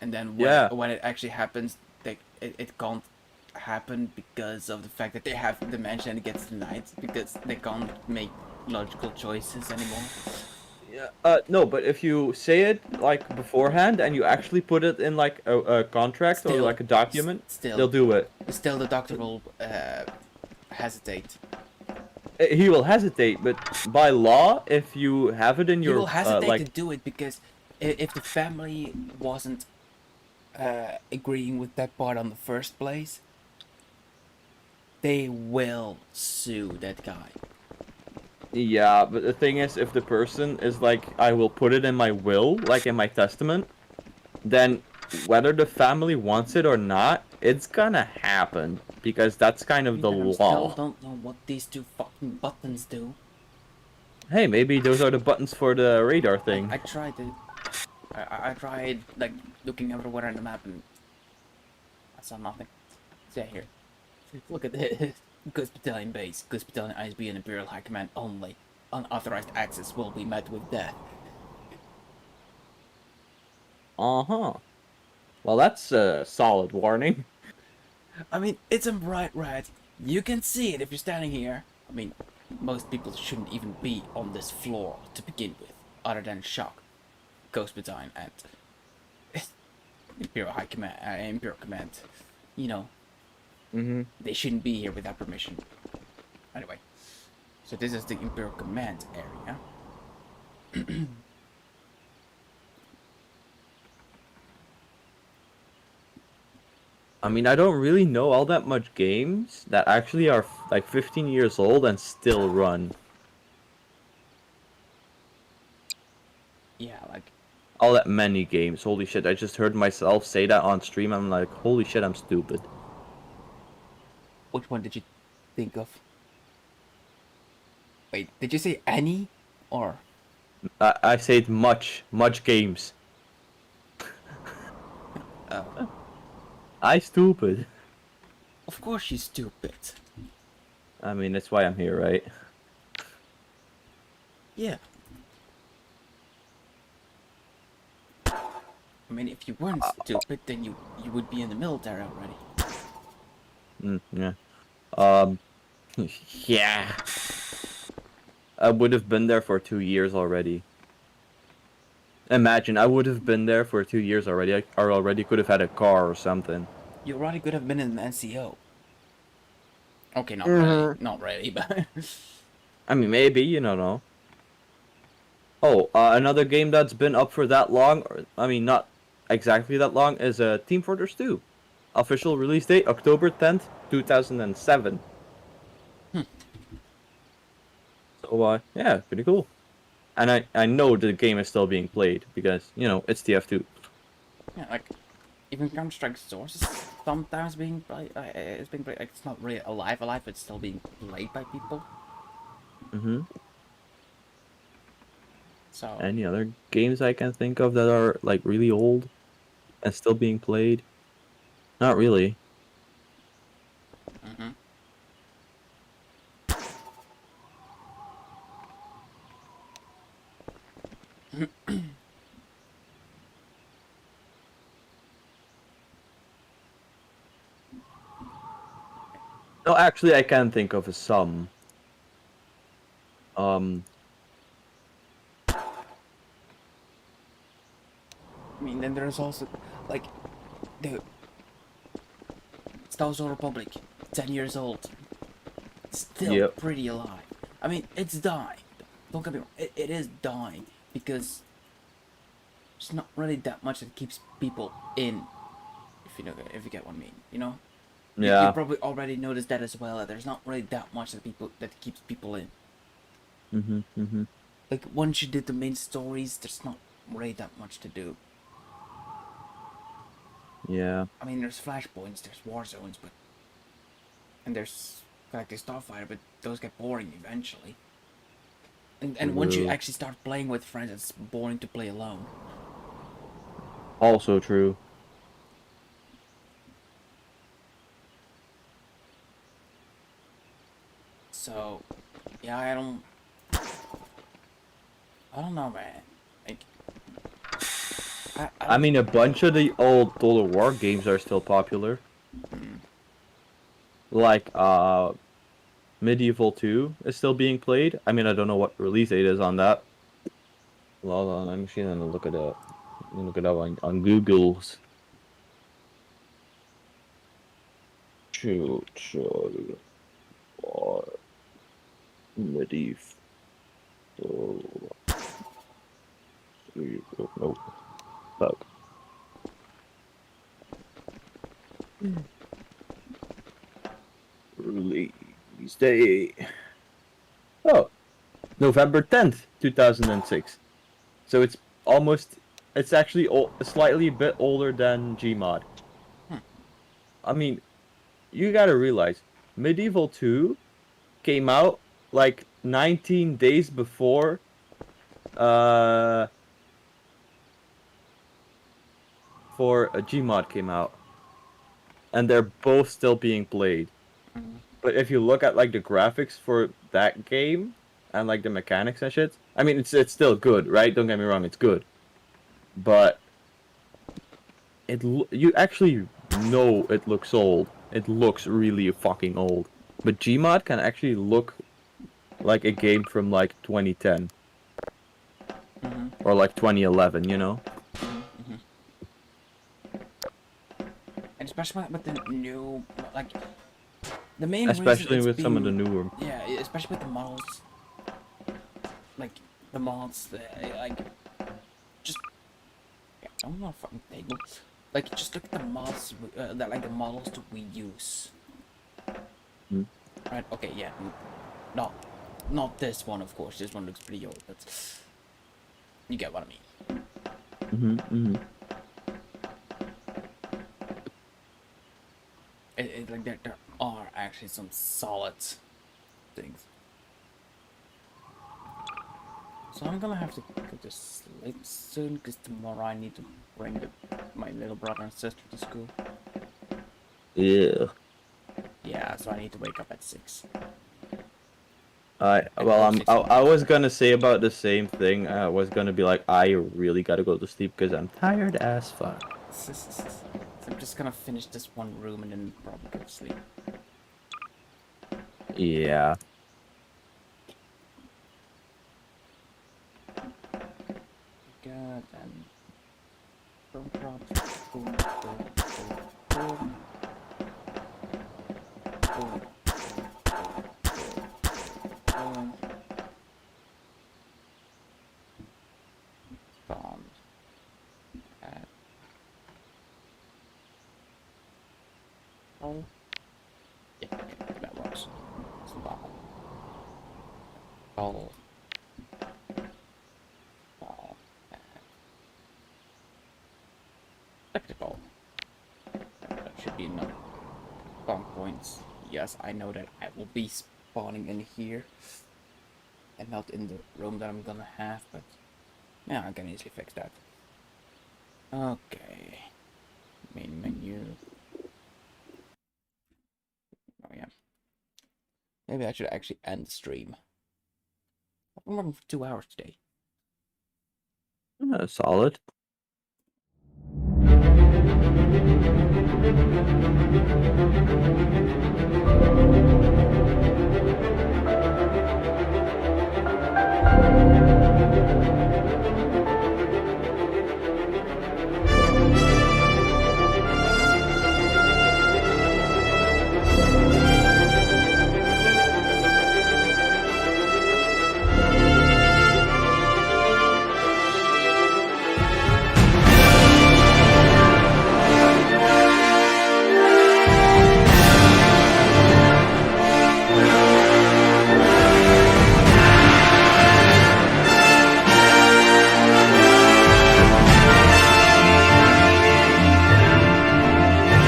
And then when it actually happens, it can't happen because of the fact that they have dementia and it gets denied because they can't make logical choices anymore. Yeah. No, but if you say it like beforehand and you actually put it in like a contract or like a document, they'll do it. Still, the doctor will hesitate. He will hesitate, but by law, if you have it in He your will hesitate like, to do it because if the family wasn't agreeing with that part on the first place, they will sue that guy. yeah, but the thing is, if the person is like, I will put it in my will, like in my testament, then whether the family wants it or not, it's gonna happen because that's kind of the I still law. don't know what these two fucking buttons do. Hey, maybe those are the buttons for the radar thing. I tried to. I tried like looking everywhere on the map and I saw nothing. Yeah, here. Look at this. Ghost Battalion base. Ghost Battalion ISB and Imperial High Command only. Unauthorized access will be met with death. Uh-huh. Well, that's a solid warning. I mean, it's a bright red. You can see it if you're standing here. I mean, most people shouldn't even be on this floor to begin with, other than Shock, Ghost Battalion, and Imperial High Command, Imperial Command. You know, they shouldn't be here without permission. Anyway, so this is the Imperial Command area. I mean, I don't really know all that much games that actually are like 15 years old and still run. Yeah, like All that many games. Holy shit, I just heard myself say that on stream. I'm like, holy shit, I'm stupid. which one did you think of? Wait, did you say any or? I said much games. Oh. I stupid. Of course you stupid. I mean, that's why I'm here, right? Yeah. I mean, if you weren't stupid, then you would be in the military already. Yeah. Yeah. I would have been there for 2 years already. Imagine, I would have been there for 2 years already. I already could have had a car or something. You already could have been in the NCO. Okay, not really, but I mean, maybe, you don't know. Oh, another game that's been up for that long, or, I mean, not exactly that long, is Team Fortress 2. Official release date, October 10th, 2007. Hmm. So, yeah, pretty cool. And I know the game is still being played, because, you know, it's TF2. yeah, like even Counter-Strike Source is sometimes being played. It's being played. Like, it's not really alive, but it's still being played by people. Mm-hmm. So Any other games I can think of that are, like, really old and still being played? Not really. mhm. No, actually, I can think of some. Um, I mean, then there's also like the Star Wars Republic, 10 years old, still yep. pretty alive. I mean, it's dying. Don't get me wrong, it is dying because there's not really that much that keeps people in. If you get what I mean, you know. You Yeah. probably already noticed that as well. That there's not really that much that keeps people in. Mm-hmm. Mm-hmm. Like once you did the main stories, there's not really that much to do. Yeah. I mean, there's flashpoints, there's war zones, and there's like the Starfighter, but those get boring eventually. And once you True. actually start playing with friends, it's boring to play alone. Also true. So, yeah, I don't know, man. Like, I I don't. mean, a bunch of the old Total War games are still popular. Like, Medieval 2 is still being played. I mean, I don't know what release date is on that. Hold on, I'm actually gonna look it up. I'm gonna look it up on Google's. Total War Medieval. Nope. Fuck. Release date. Oh, November 10th, 2006. So it's actually slightly a bit older than Gmod. Hmm. I mean, you gotta realize, Medieval 2 came out like 19 days before, uh, for a Gmod came out. And they're both still being played. Mhm. But if you look at like the graphics for that game and like the mechanics and shit, I mean it's still good, right? Don't get me wrong, it's good. But you actually know it looks old. It looks really fucking old. But Gmod can actually look like a game from like 2010 Mhm. or like 2011, you know? Mhm. Mhm. And especially with the new, like, the main reason Especially it's with some of the being, newer. yeah, especially with the models, like the mods, like just, yeah, I'm not fucking table. Like, just look at the mods that like the models that we use. Hmm. Right? Okay, yeah, not this one, of course. This one looks pretty old, but you get what I mean. Mm-hmm. Like there are actually some solid things. So I'm gonna have to go to sleep soon because tomorrow I need to bring my little brother and sister to school. Yeah. Yeah, so I need to wake up at 6. Well, Or 6 in the I morning. was gonna say about the same thing. I was gonna be like, I really gotta go to sleep because I'm tired as fuck. So I'm just gonna finish this one room and then probably go to sleep. Yeah. Boom, boom, boom, boom. Boom. Spawn. Oh. Yeah, that works. Spawn. Ball. Ball. Tactical. That should be enough spawn points. Yes, I know that I will be spawning in here and not in the room that I'm gonna have, but yeah, I can easily fix that. Okay. Main menu. Oh yeah. Maybe I should actually end the stream. I've been working for 2 hours today. Solid.